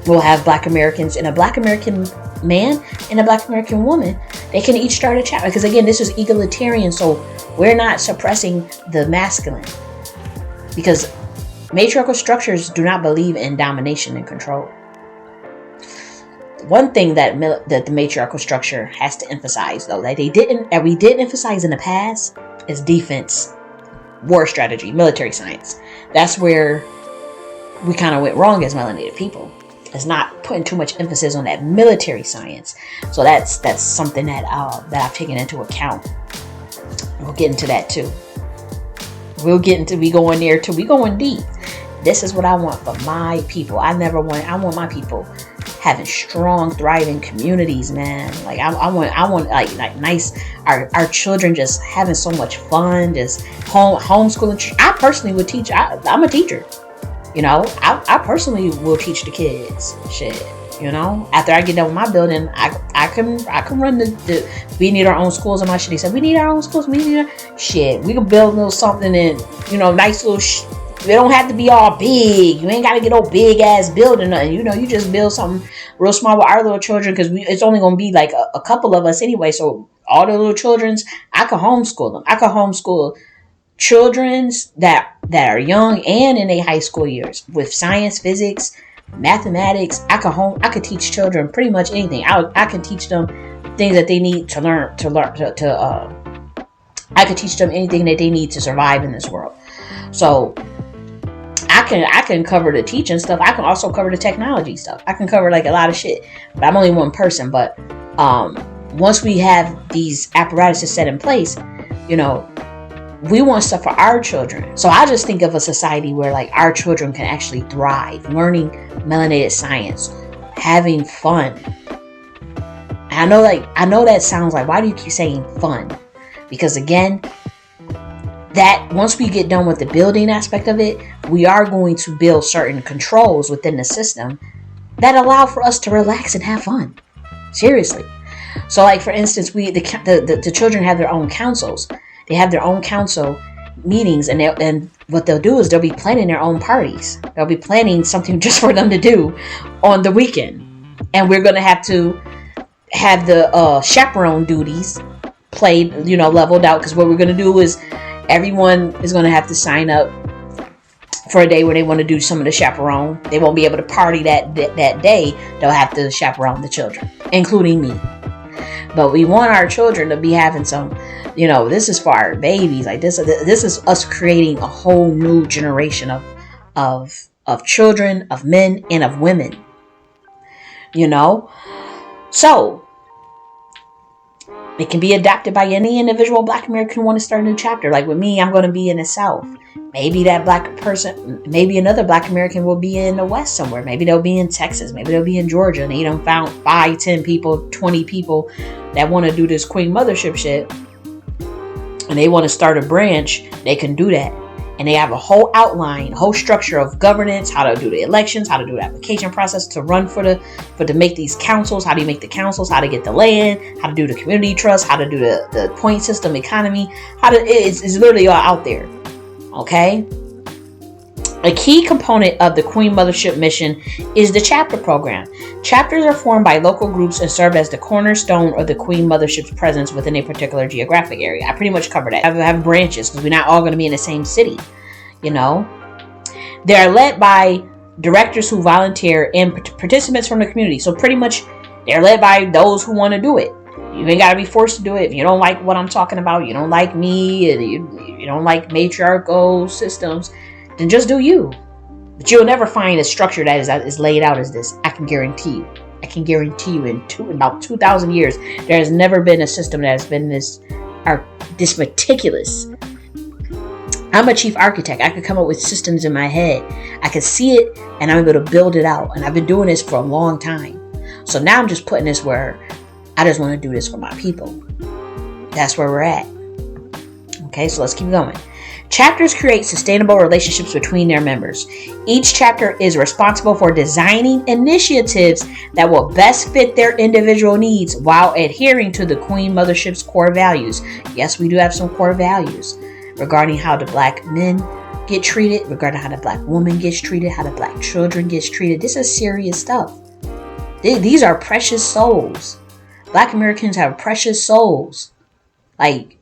We'll have Black Americans and a Black American man and a Black American woman. They can each start a chapter, because again, this is egalitarian, so we're not suppressing the masculine, because matriarchal structures do not believe in domination and control. One thing that the matriarchal structure has to emphasize, though, that we didn't emphasize in the past, is defense, war strategy, military science. That's where we kind of went wrong as melanated people. It's not putting too much emphasis on that military science. So that's something that I've taken into account. We'll get into that too. We going there too. We going deep. This is what I want for my people. I want my people having strong, thriving communities, man. Like I want like nice, our children just having so much fun, just homeschooling. I personally would teach. I'm a teacher. You know, I personally will teach the kids shit. You know, after I get done with my building, I can run the we need our own schools and my shit. He said we need our own schools. We need shit. We can build a little something and, you know, nice little. It don't have to be all big. You ain't got to get no big ass building. Nothing. You know, you just build something real small with our little children, because it's only gonna be like a couple of us anyway. So all the little childrens, I could homeschool them. I could homeschool children's that are young and in their high school years with science, physics, mathematics. I could teach children pretty much anything. I can teach them things that they need to learn. I could teach them anything that they need to survive in this world. So I can cover the teaching stuff. I can also cover the technology stuff. I can cover like a lot of shit. But I'm only one person. But once we have these apparatuses set in place, you know, we want stuff for our children. So I just think of a society where like our children can actually thrive, learning melanated science, having fun. I know that sounds like, why do you keep saying fun? Because again, that once we get done with the building aspect of it, we are going to build certain controls within the system that allow for us to relax and have fun. Seriously. So like, for instance, the children have their own councils. They have their own council meetings, and what they'll do is they'll be planning their own parties. They'll be planning something just for them to do on the weekend. And we're going to have the chaperone duties played, you know, leveled out, because what we're going to do is everyone is going to have to sign up for a day where they want to do some of the chaperone. They won't be able to party that day. They'll have to chaperone the children, including me. But we want our children to be having some, you know, this is for our babies. Like this is us creating a whole new generation of children, of men, and of women. You know, so it can be adopted by any individual Black American who want to start a new chapter. Like with me, I'm going to be in the South. Maybe that Black person, maybe another Black American will be in the West somewhere. Maybe they'll be in Texas. Maybe they'll be in Georgia. And they done found 5, 10 people, 20 people that want to do this Queen Mothership shit. And they want to start a branch. They can do that. And they have a whole outline, whole structure of governance, how to do the elections, how to do the application process to run to make these councils, how do you make the councils, how to get the land, how to do the community trust, how to do the point system economy, it's literally all out there. Okay? A key component of the Queen Mothership mission is the chapter program. Chapters are formed by local groups and serve as the cornerstone of the Queen Mothership's presence within a particular geographic area. I pretty much covered that. I have branches because we're not all going to be in the same city. You know? They are led by directors who volunteer and participants from the community. So pretty much they're led by those who want to do it. You ain't got to be forced to do it. If you don't like what I'm talking about, you don't like me, you don't like matriarchal systems, then just do you. But you'll never find a structure that is laid out as this. I can guarantee you. In about 2,000 years, there has never been a system that has been this meticulous. I'm a chief architect. I could come up with systems in my head. I could see it and I'm able to build it out. And I've been doing this for a long time. So now I'm just putting this where I just want to do this for my people. That's where we're at. Okay, so let's keep going. Chapters create sustainable relationships between their members. Each chapter is responsible for designing initiatives that will best fit their individual needs while adhering to the Queen Mothership's core values. Yes, we do have some core values regarding how the Black men get treated, regarding how the black woman gets treated, how the black children gets treated. This is serious stuff. These are precious souls. Black Americans have precious souls. Like,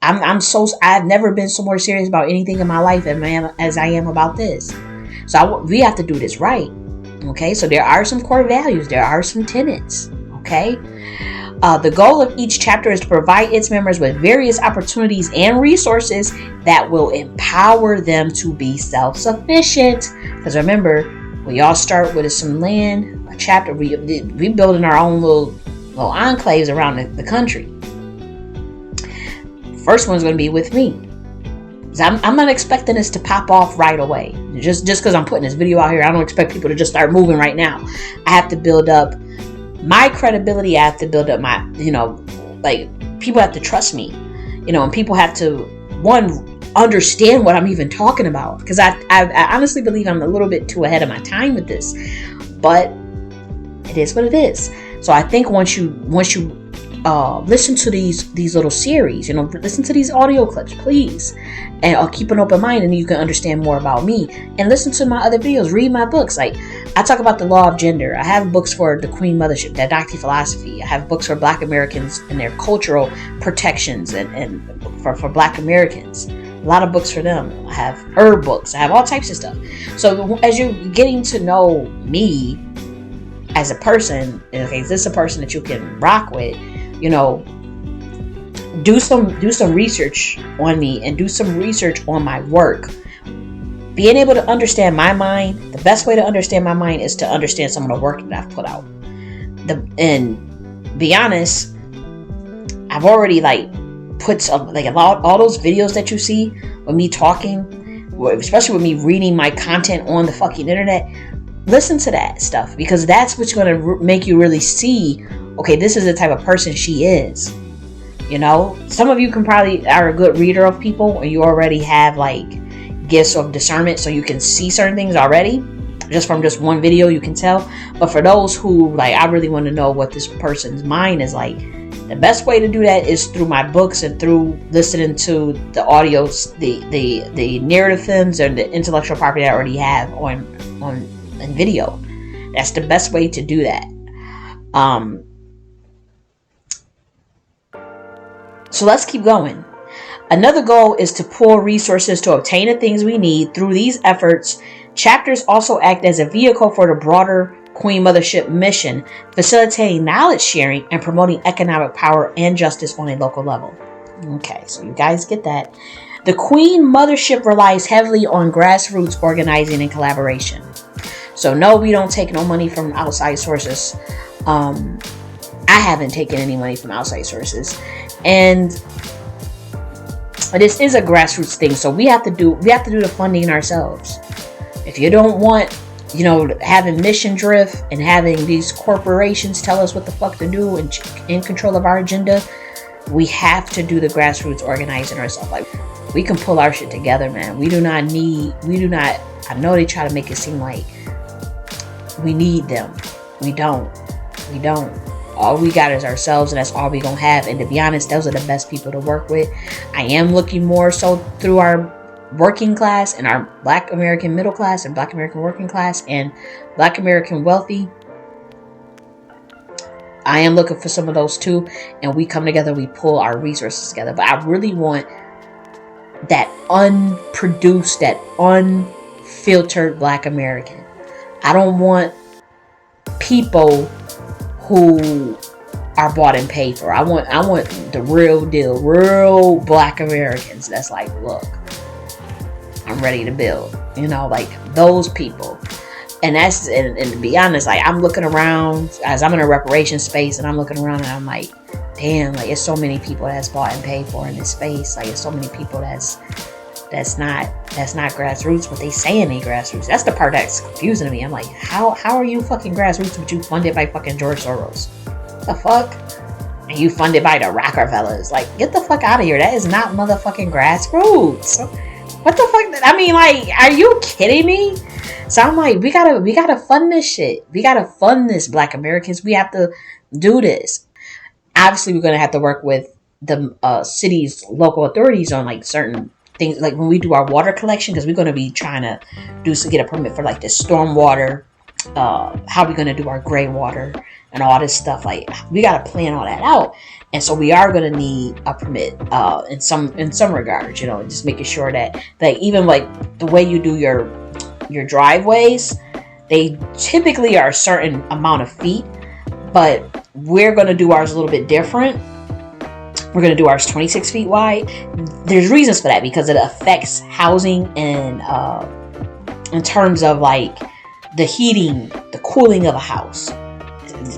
I've never been so more serious about anything in my life as I am about this. So we have to do this right. Okay, so there are some core values. There are some tenets. Okay. The goal of each chapter is to provide its members with various opportunities and resources that will empower them to be self-sufficient. Because remember, we all start with some land, a chapter. We building our own little enclaves around the country. First one's going to be with me. I'm not expecting this to pop off right away. Just because I'm putting this video out here, I don't expect people to just start moving right now. I have to build up my credibility. I have to build up my, people have to trust me, and people have to, understand what I'm even talking about. Because I honestly believe I'm a little bit too ahead of my time with this, but it is what it is. So I think once you listen to these little series, listen to these audio clips, please, and keep an open mind, and you can understand more about me. And listen to my other videos, read my books. Like, I talk about the law of gender. I have books for the Queen Mothership, that Dr. Philosophy. I have books for Black Americans and their cultural protections, and for Black Americans. A lot of books for them. I have herb books. I have all types of stuff. So as you're getting to know me as a person, okay, is this a person that you can rock with? Do some research on me, and do some research on my work. Being able to understand my mind, the best way to understand my mind is to understand some of the work that I've put out. And be honest, I've already put all those videos that you see with me talking, especially with me reading my content on the fucking internet. Listen to that stuff, because that's what's going to make you really see, okay, this is the type of person she is. Some of you are a good reader of people, and you already have gifts of discernment, so you can see certain things already just from just one video. You can tell. But for those who I really want to know what this person's mind is like, the best way to do that is through my books and through listening to the audios, the narrative films, and the intellectual property I already have on video. That's the best way to do that. So let's keep going. Another goal is to pool resources to obtain the things we need. Through these efforts, chapters also act as a vehicle for the broader Queen Mothership mission, facilitating knowledge sharing and promoting economic power and justice on a local level. Okay, so you guys get that. The Queen Mothership relies heavily on grassroots organizing and collaboration. So no, we don't take no money from outside sources. I haven't taken any money from outside sources. And this is a grassroots thing, so we have to do the funding ourselves. If you don't want, having mission drift and having these corporations tell us what the fuck to do and in control of our agenda, we have to do the grassroots organizing ourselves. We can pull our shit together, man. We do not. I know they try to make it seem like we need them. We don't. All we got is ourselves, and that's all we gonna have. And to be honest, those are the best people to work with. I am looking more so through our working class and our Black American middle class and Black American working class and Black American wealthy. I am looking for some of those too, and we come together, we pull our resources together. But I really want that unproduced, that unfiltered Black American. I don't want people who are bought and paid for. I want the real deal, real Black Americans that's look, I'm ready to build. Those people. And that's, and to be honest, I'm looking around as I'm in a reparations space, and I'm looking around and I'm like, damn, it's so many people that's bought and paid for in this space. It's so many people that's not grassroots, but they saying they grassroots. That's the part that's confusing to me. I'm like, how are you fucking grassroots, but you funded by fucking George Soros? What the fuck? And you funded by the Rockefellers. Get the fuck out of here. That is not motherfucking grassroots. What the fuck? I mean, are you kidding me? So I'm like, we gotta fund this shit. We gotta fund this, Black Americans. We have to do this. Obviously, we're gonna have to work with the city's local authorities on certain things like when we do our water collection, because we're going to be trying to get a permit for like the storm water, how we're going to do our gray water and all this stuff. Like, we got to plan all that out. And so we are going to need a permit in some regards, you know, just making sure that, like, even like the way you do your driveways, they typically are a certain amount of feet, but we're going to do ours a little bit different. We're going to do ours 26 feet wide. There's reasons for that, because it affects housing and in terms of like the heating, the cooling of a house.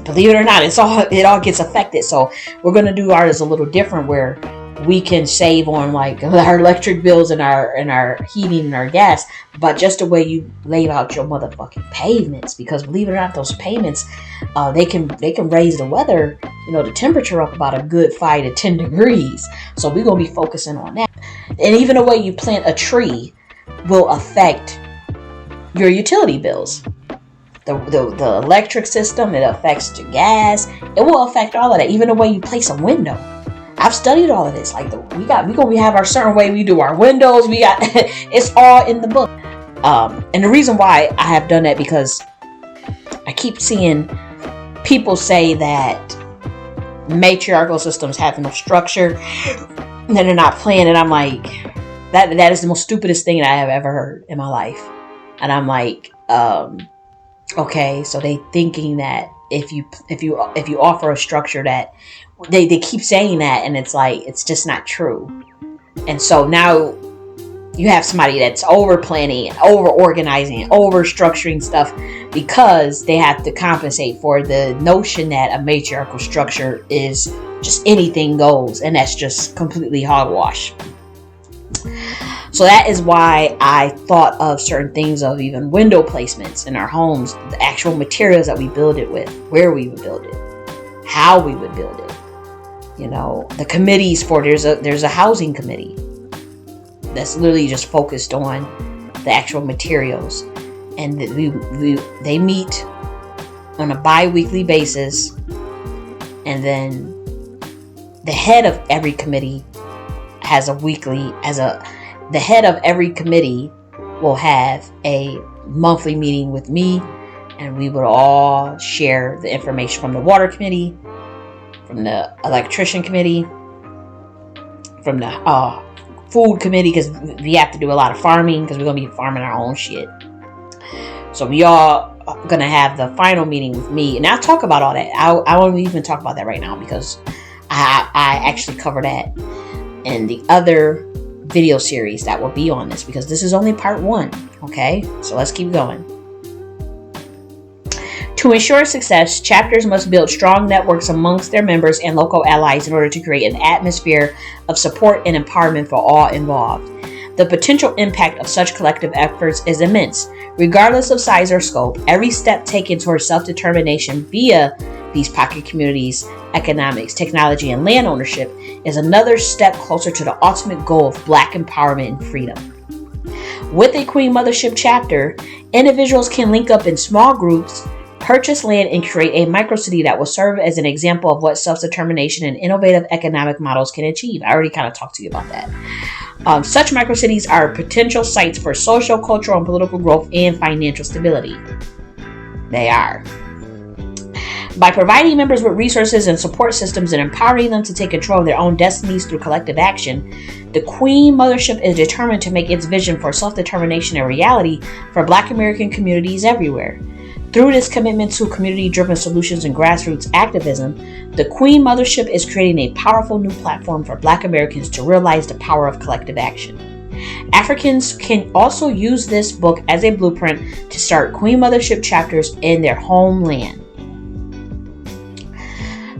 Believe it or not, it all gets affected. So we're going to do ours a little different, where we can save on like our electric bills and our heating and our gas, but just the way you lay out your motherfucking pavements, because believe it or not, those pavements, they can raise the weather, you know, the temperature up about a good 5 to 10 degrees. So we're gonna be focusing on that. And even the way you plant a tree will affect your utility bills. The electric system, it affects the gas. It will affect all of that. Even the way you place a window. I've studied all of this. Like, we have our certain way we do our windows. We got it's all in the book. And the reason why I have done that, because I keep seeing people say that matriarchal systems have no structure, and they're not planned. And I'm like, that is the most stupidest thing that I have ever heard in my life. And I'm like, okay, so they thinking that if you offer a structure, that they keep saying that, and it's like, it's just not true. And so now you have somebody that's over planning and over organizing and over structuring stuff, because they have to compensate for the notion that a matriarchal structure is just anything goes, and that's just completely hogwash. So that is why I thought of certain things, of even window placements in our homes, the actual materials that we build it with, where we would build it, how we would build it. You know, the committees for, there's a housing committee that's literally just focused on the actual materials, and they meet on a bi-weekly basis, and then the head of every committee has a weekly, the head of every committee will have a monthly meeting with me, and we would all share the information from the water committee, from the electrician committee, from the food committee, because we have to do a lot of farming, because we're going to be farming our own shit. So we all are going to have the final meeting with me, and I'll talk about all that. I won't even talk about that right now, because I actually cover that in the other video series that will be on this, because this is only part 1. Okay, so let's keep going. To ensure success, chapters must build strong networks amongst their members and local allies in order to create an atmosphere of support and empowerment for all involved. The potential impact of such collective efforts is immense. Regardless of size or scope, every step taken towards self-determination via these pocket communities, economics, technology, and land ownership is another step closer to the ultimate goal of Black empowerment and freedom. With a Queen Mothership chapter, individuals can link up in small groups, purchase land, and create a microcity that will serve as an example of what self-determination and innovative economic models can achieve. I already kind of talked to you about that. Such microcities are potential sites for social, cultural, and political growth and financial stability. They are. By providing members with resources and support systems and empowering them to take control of their own destinies through collective action, the Queen Mothership is determined to make its vision for self-determination a reality for Black American communities everywhere. Through this commitment to community-driven solutions and grassroots activism, the Queen Mothership is creating a powerful new platform for Black Americans to realize the power of collective action. Africans can also use this book as a blueprint to start Queen Mothership chapters in their homeland.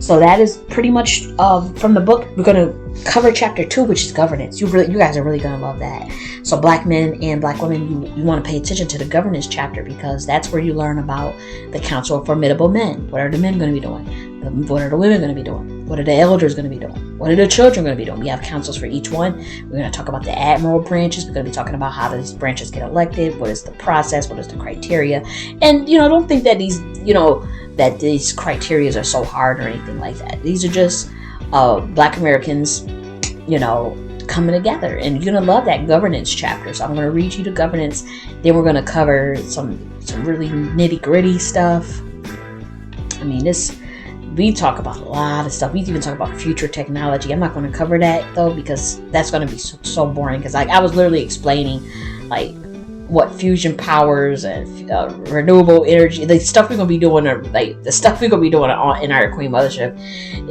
So that is pretty much from the book. We're going to cover chapter 2, which is governance. You guys are really going to love that. So Black men and Black women, you want to pay attention to the governance chapter, because that's where you learn about the Council of Formidable Men. What are the men going to be doing? What are the women going to be doing? What are the elders going to be doing? What are the children going to be doing? We have councils for each one. We're going to talk about the admiral branches. We're going to be talking about how these branches get elected. What is the process? What is the criteria? And, don't think that that these criteria are so hard or anything like that. These are just Black Americans, coming together, and you're gonna love that governance chapter. So I'm gonna read you the governance, then we're gonna cover some really nitty gritty stuff. I mean, we talk about a lot of stuff. We even talk about future technology. I'm not going to cover that though, because that's going to be so boring. Because I was literally explaining like what fusion powers and renewable energy, the stuff we're going to be doing, in our Queen Mothership.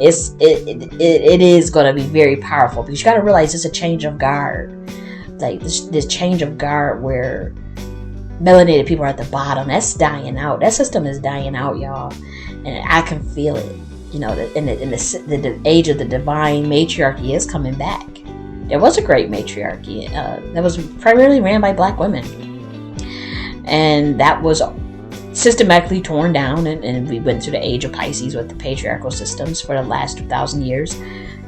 It is going to be very powerful, because you got to realize it's a change of guard. Like this change of guard where melanated people are at the bottom. That's dying out. That system is dying out, y'all. And I can feel it. You know, in the age of the divine matriarchy is coming back. There was a great matriarchy that was primarily ran by black women. And that was systematically torn down. And we went through the age of Pisces with the patriarchal systems for the last 2,000 years.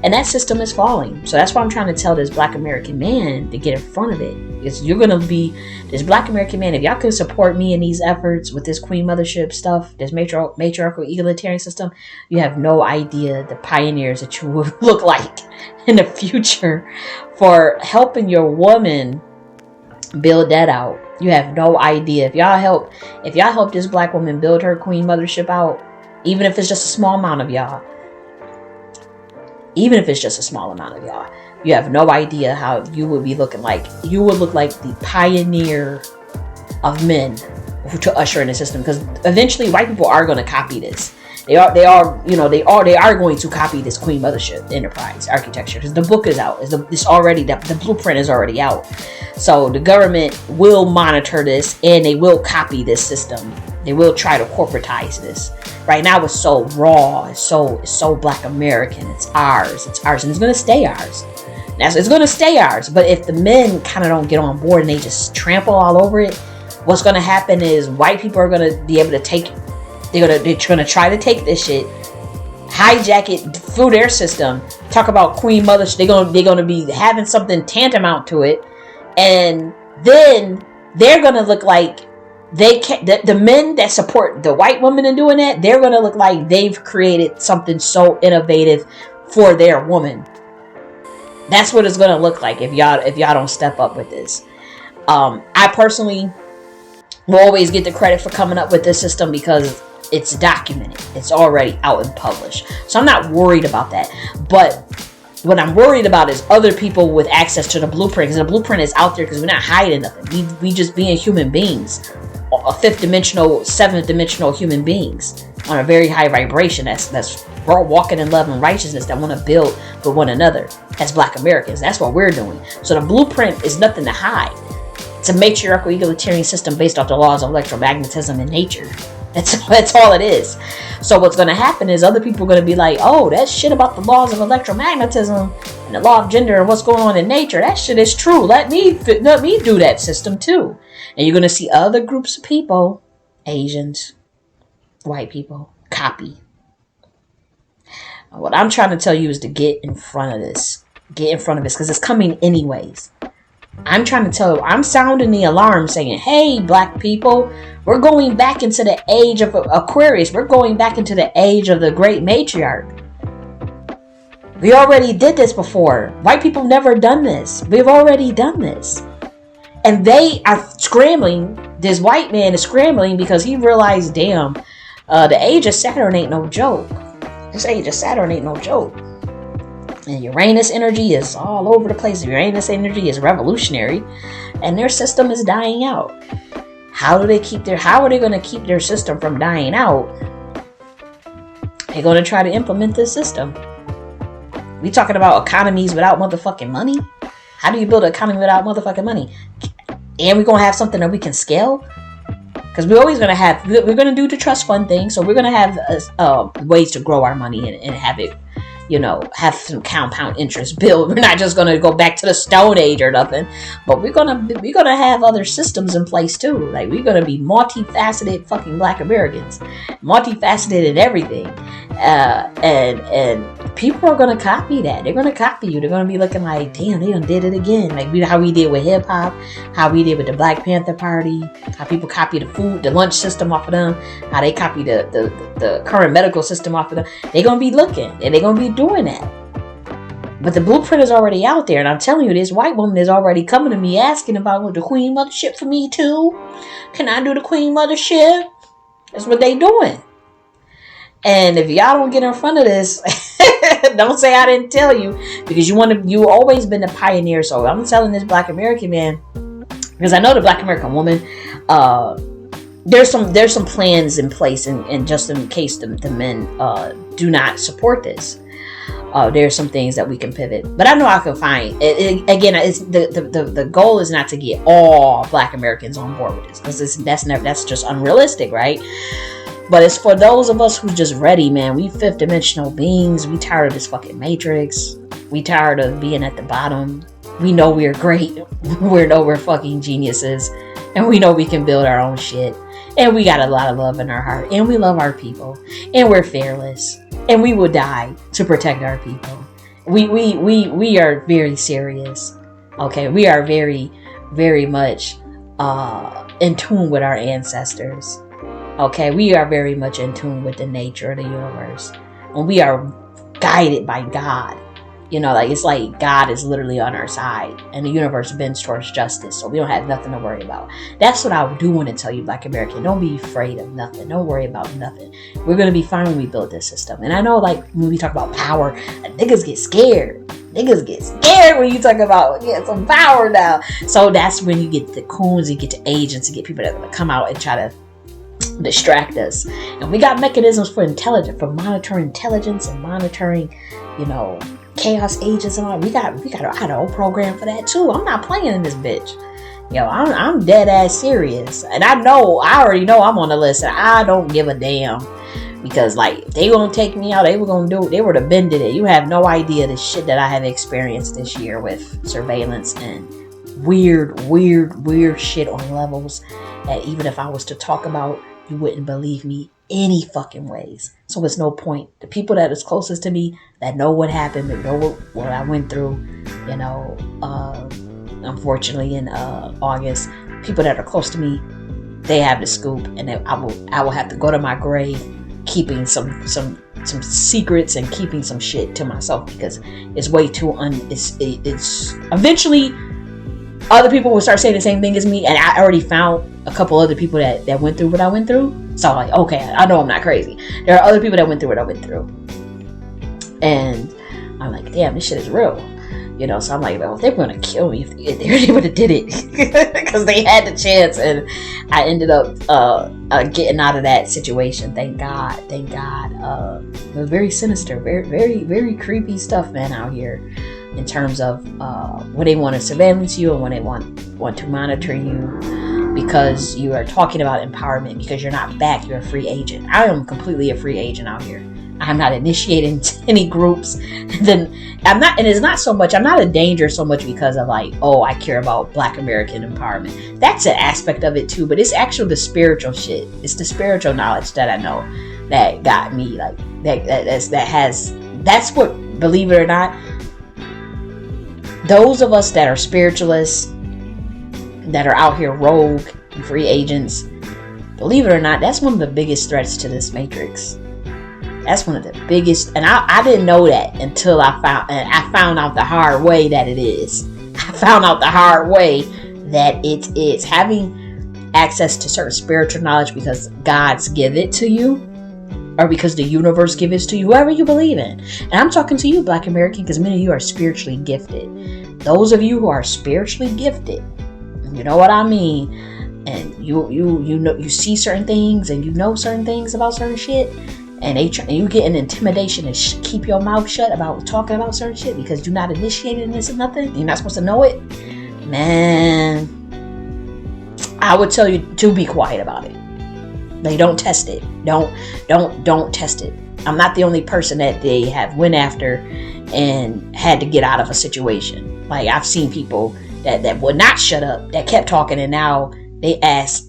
And that system is falling. So that's why I'm trying to tell this black American man to get in front of it. Because you're going to be this black American man. If y'all can support me in these efforts with this Queen Mothership stuff, this matriarchal egalitarian system, you have no idea the pioneers that you will look like in the future for helping your woman build that out. You have no idea. If y'all help this black woman build her Queen Mothership out, even if it's just a small amount of y'all, you have no idea how you would be looking like. You would look like the pioneer of men to usher in the system, because eventually white people are going to copy this. They are going to copy this Queen Mothership enterprise architecture, because the book is out. The blueprint is already out. So the government will monitor this, and they will copy this system. They will try to corporatize this. Right now it's so raw, it's so black American. It's ours, and it's going to stay ours. It's going to stay ours. But if the men kind of don't get on board and they just trample all over it, what's going to happen is white people are going to be able to take, they're going to try to take this shit, hijack it through their system, talk about Queen Mothership. They're going to be having something tantamount to it, and then they're going to look like the men that support the white woman in doing that, they're going to look like they've created something so innovative for their woman. That's what it's going to look like if y'all don't step up with this. I personally will always get the credit for coming up with this system because it's documented. It's already out and published. So I'm not worried about that. But what I'm worried about is other people with access to the blueprint, because the blueprint is out there, because we're not hiding nothing. We just being human beings, a fifth dimensional, seventh dimensional human beings on a very high vibration. We're all walking in love and righteousness that want to build with one another as black Americans. That's what we're doing. So the blueprint is nothing to hide. It's a matriarchal egalitarian system based off the laws of electromagnetism and nature. That's all it is. So what's going to happen is other people are going to be like, oh, that shit about the laws of electromagnetism and the law of gender and what's going on in nature, that shit is true. Let me do that system too. And you're going to see other groups of people, Asians, white people, copy. What I'm trying to tell you is to get in front of this. Get in front of this, because it's coming anyways. I'm sounding the alarm saying, hey, black people, we're going back into the age of Aquarius. We're going back into the age of the great matriarch. We already did this before. White people never done this. We've already done this. And they are scrambling. This white man is scrambling because he realized, damn, the age of Saturn ain't no joke. This age of Saturn ain't no joke. And Uranus energy is all over the place. Uranus energy is revolutionary, and their system is dying out. How are they going to keep their system from dying out? They're going to try to implement this system. We talking about economies without motherfucking money? How do you build an economy without motherfucking money? And we're going to have something that we can scale? Because we're going to do the trust fund thing. So we're going to have ways to grow our money and have it, have some compound interest build. We're not just going to go back to the Stone Age or nothing, but we're going to have other systems in place too. Like, we're going to be multifaceted fucking black Americans, multifaceted in everything. And people are going to copy that. They're going to copy you. They're going to be looking like, damn, they done did it again. Like how we did with hip hop, how we did with the Black Panther Party, how people copy the lunch system off of them, how they copy the current medical system off of them. They're going to be looking, and they're going to be doing that. But the blueprint is already out there. And I'm telling you, this white woman is already coming to me asking about the Queen Mothership for me too. Can I do the Queen Mothership? That's what they doing. And if y'all don't get in front of this, don't say I didn't tell you, because you always been the pioneer. So I'm telling this Black American man, because I know the Black American woman, there's some plans in place, and just in case the men do not support this, there's some things that we can pivot. But I know I can find again. It's the goal is not to get all Black Americans on board with this, because that's just unrealistic, right? But it's for those of us who's just ready, man. We fifth dimensional beings. We tired of this fucking matrix. We tired of being at the bottom. We know we're great. We know we're fucking geniuses. And we know we can build our own shit. And we got a lot of love in our heart. And we love our people. And we're fearless. And we will die to protect our people. We are very serious. Okay, we are very, very much in tune with our ancestors. Okay, we are very much in tune with the nature of the universe. And we are guided by God. You know, like, it's like God is literally on our side. And the universe bends towards justice. So we don't have nothing to worry about. That's what I do want to tell you, Black American. Don't be afraid of nothing. Don't worry about nothing. We're going to be fine when we build this system. And I know, like, when we talk about power, niggas get scared. Niggas get scared when you talk about some power now. So that's when you get the coons, you get the agents, you get people that are going to come out and try to distract us. And we got mechanisms for monitoring intelligence and monitoring, chaos agents and all. We got a whole program for that too. I'm not playing in this bitch. I'm dead ass serious. And I already know I'm on the list, and I don't give a damn. Because, like, if they gonna take me out, they would have been did it. You have no idea the shit that I have experienced this year with surveillance and weird shit on levels that even if I was to talk about, you wouldn't believe me any fucking ways. So it's no point. The people that is closest to me, that know what happened, that know what I went through, unfortunately in August, people that are close to me, they have the scoop, and I will have to go to my grave keeping some secrets and keeping some shit to myself, because it's way too it's eventually other people will start saying the same thing as me, and I already found a couple other people that went through what I went through. So I'm like, okay, I know I'm not crazy. There are other people that went through what I went through, and I'm like, damn, this shit is real. So I'm like, well, if they were going to kill me, if they would have did it, because they had the chance, and I ended up getting out of that situation. Thank God. It was very sinister, very, very, very creepy stuff, man, out here, in terms of when they want to surveillance you and when they want to monitor you because you are talking about empowerment, because you're not back, you're a free agent. I am completely a free agent out here. I'm not initiating any groups. Then I'm not, and it's not so much, I'm not a danger so much because of like, oh, I care about Black American empowerment. That's an aspect of it too, but it's actually the spiritual shit. It's the spiritual knowledge that I know that got me, like that's what, believe it or not, those of us that are spiritualists, that are out here rogue and free agents, believe it or not, that's one of the biggest threats to this matrix. That's one of the biggest, and I didn't know that until I found out the hard way that it is. I found out the hard way that it is. Having access to certain spiritual knowledge because God's give it to you, or because the universe gives it to you, whoever you believe in. And I'm talking to you, Black American, because many of you are spiritually gifted. Those of you who are spiritually gifted, you know what I mean, and you see certain things and you know certain things about certain shit. And you get an intimidation to keep your mouth shut about talking about certain shit because you're not initiated in this or nothing. You're not supposed to know it. Man, I would tell you to be quiet about it. Like, don't test it. Don't test it. I'm not the only person that they have went after and had to get out of a situation. Like, I've seen people that would not shut up, that kept talking, and now they ass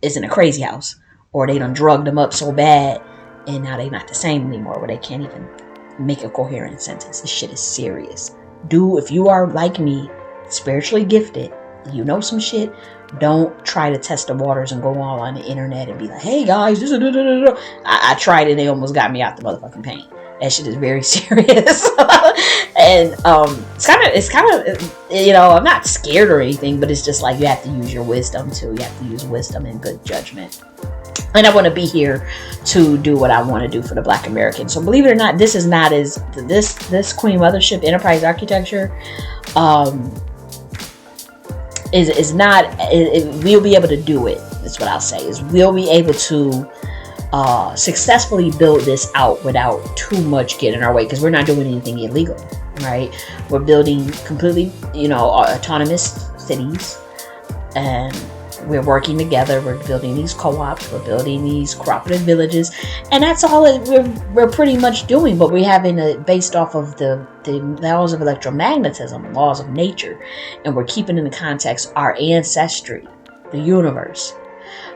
is in a crazy house. Or they done drugged them up so bad, and now they not the same anymore, where they can't even make a coherent sentence. This shit is serious. If you are like me, spiritually gifted, you know some shit, don't try to test the waters and go all on the internet and be like, hey guys, this is I tried it and they almost got me out the motherfucking paint. That shit is very serious. And it's kind of, you know, I'm not scared or anything, but it's just like you have to use your wisdom too. You have to use wisdom and good judgment. And I want to be here to do what I want to do for the Black American. So believe it or not, this is not as this Queen Mothership enterprise architecture is not. We'll be able to do it. That's what I'll say. Is we'll be able to successfully build this out without too much getting in our way, because we're not doing anything illegal, right? We're building completely, you know, autonomous cities, and we're working together. We're building these co-ops. We're building these cooperative villages, and that's all we're pretty much doing. But we're having it based off of the laws of electromagnetism, laws of nature, and we're keeping in the context our ancestry, the universe.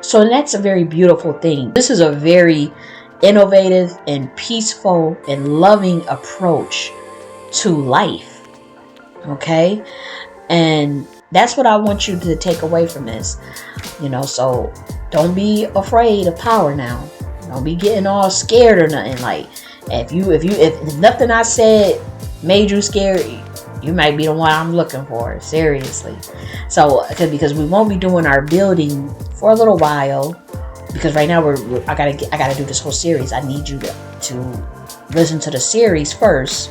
So that's a very beautiful thing. This is a very innovative and peaceful and loving approach to life. Okay? And that's what I want you to take away from this. You know, so don't be afraid of power now. Don't be getting all scared or nothing. Like, if nothing I said made you scared, you might be the one I'm looking for. Seriously. So, because we won't be doing our building for a little while, because right now I gotta do this whole series. I need you to listen to the series first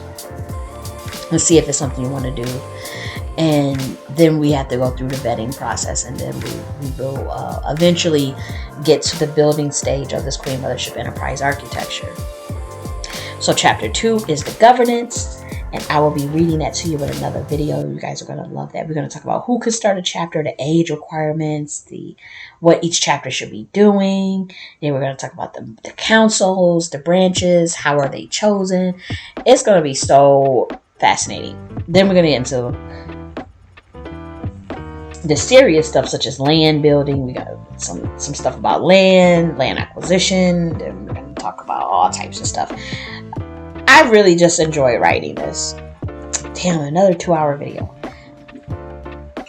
and see if it's something you want to do, and then we have to go through the vetting process, and then we will eventually get to the building stage of this Queen Mothership enterprise architecture. So chapter 2 is the governance. And I will be reading that to you in another video. You guys are going to love that. We're going to talk about who could start a chapter, the age requirements, what each chapter should be doing. Then we're going to talk about the councils, the branches, how are they chosen. It's going to be so fascinating. Then we're going to get into the serious stuff, such as land building. We got some stuff about land acquisition. Then we're going to talk about all types of stuff. I really just enjoy writing this. Damn, another 2-hour video.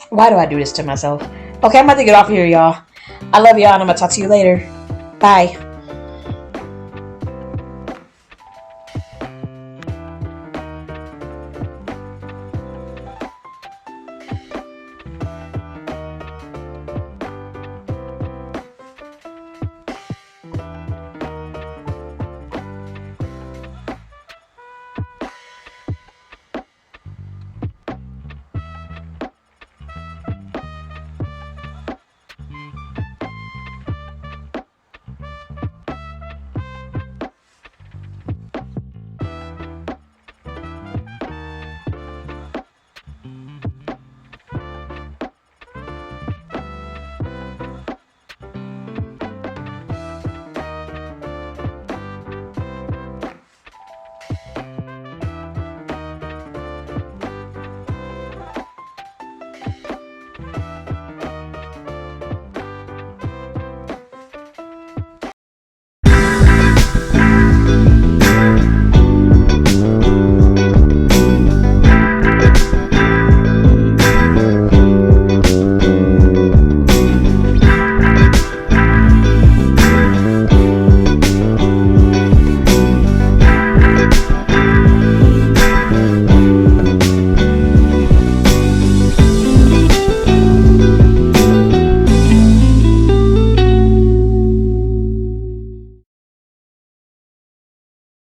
Why do I do this to myself? Okay, I'm about to get off here, y'all. I love y'all, and I'm going to talk to you later. Bye.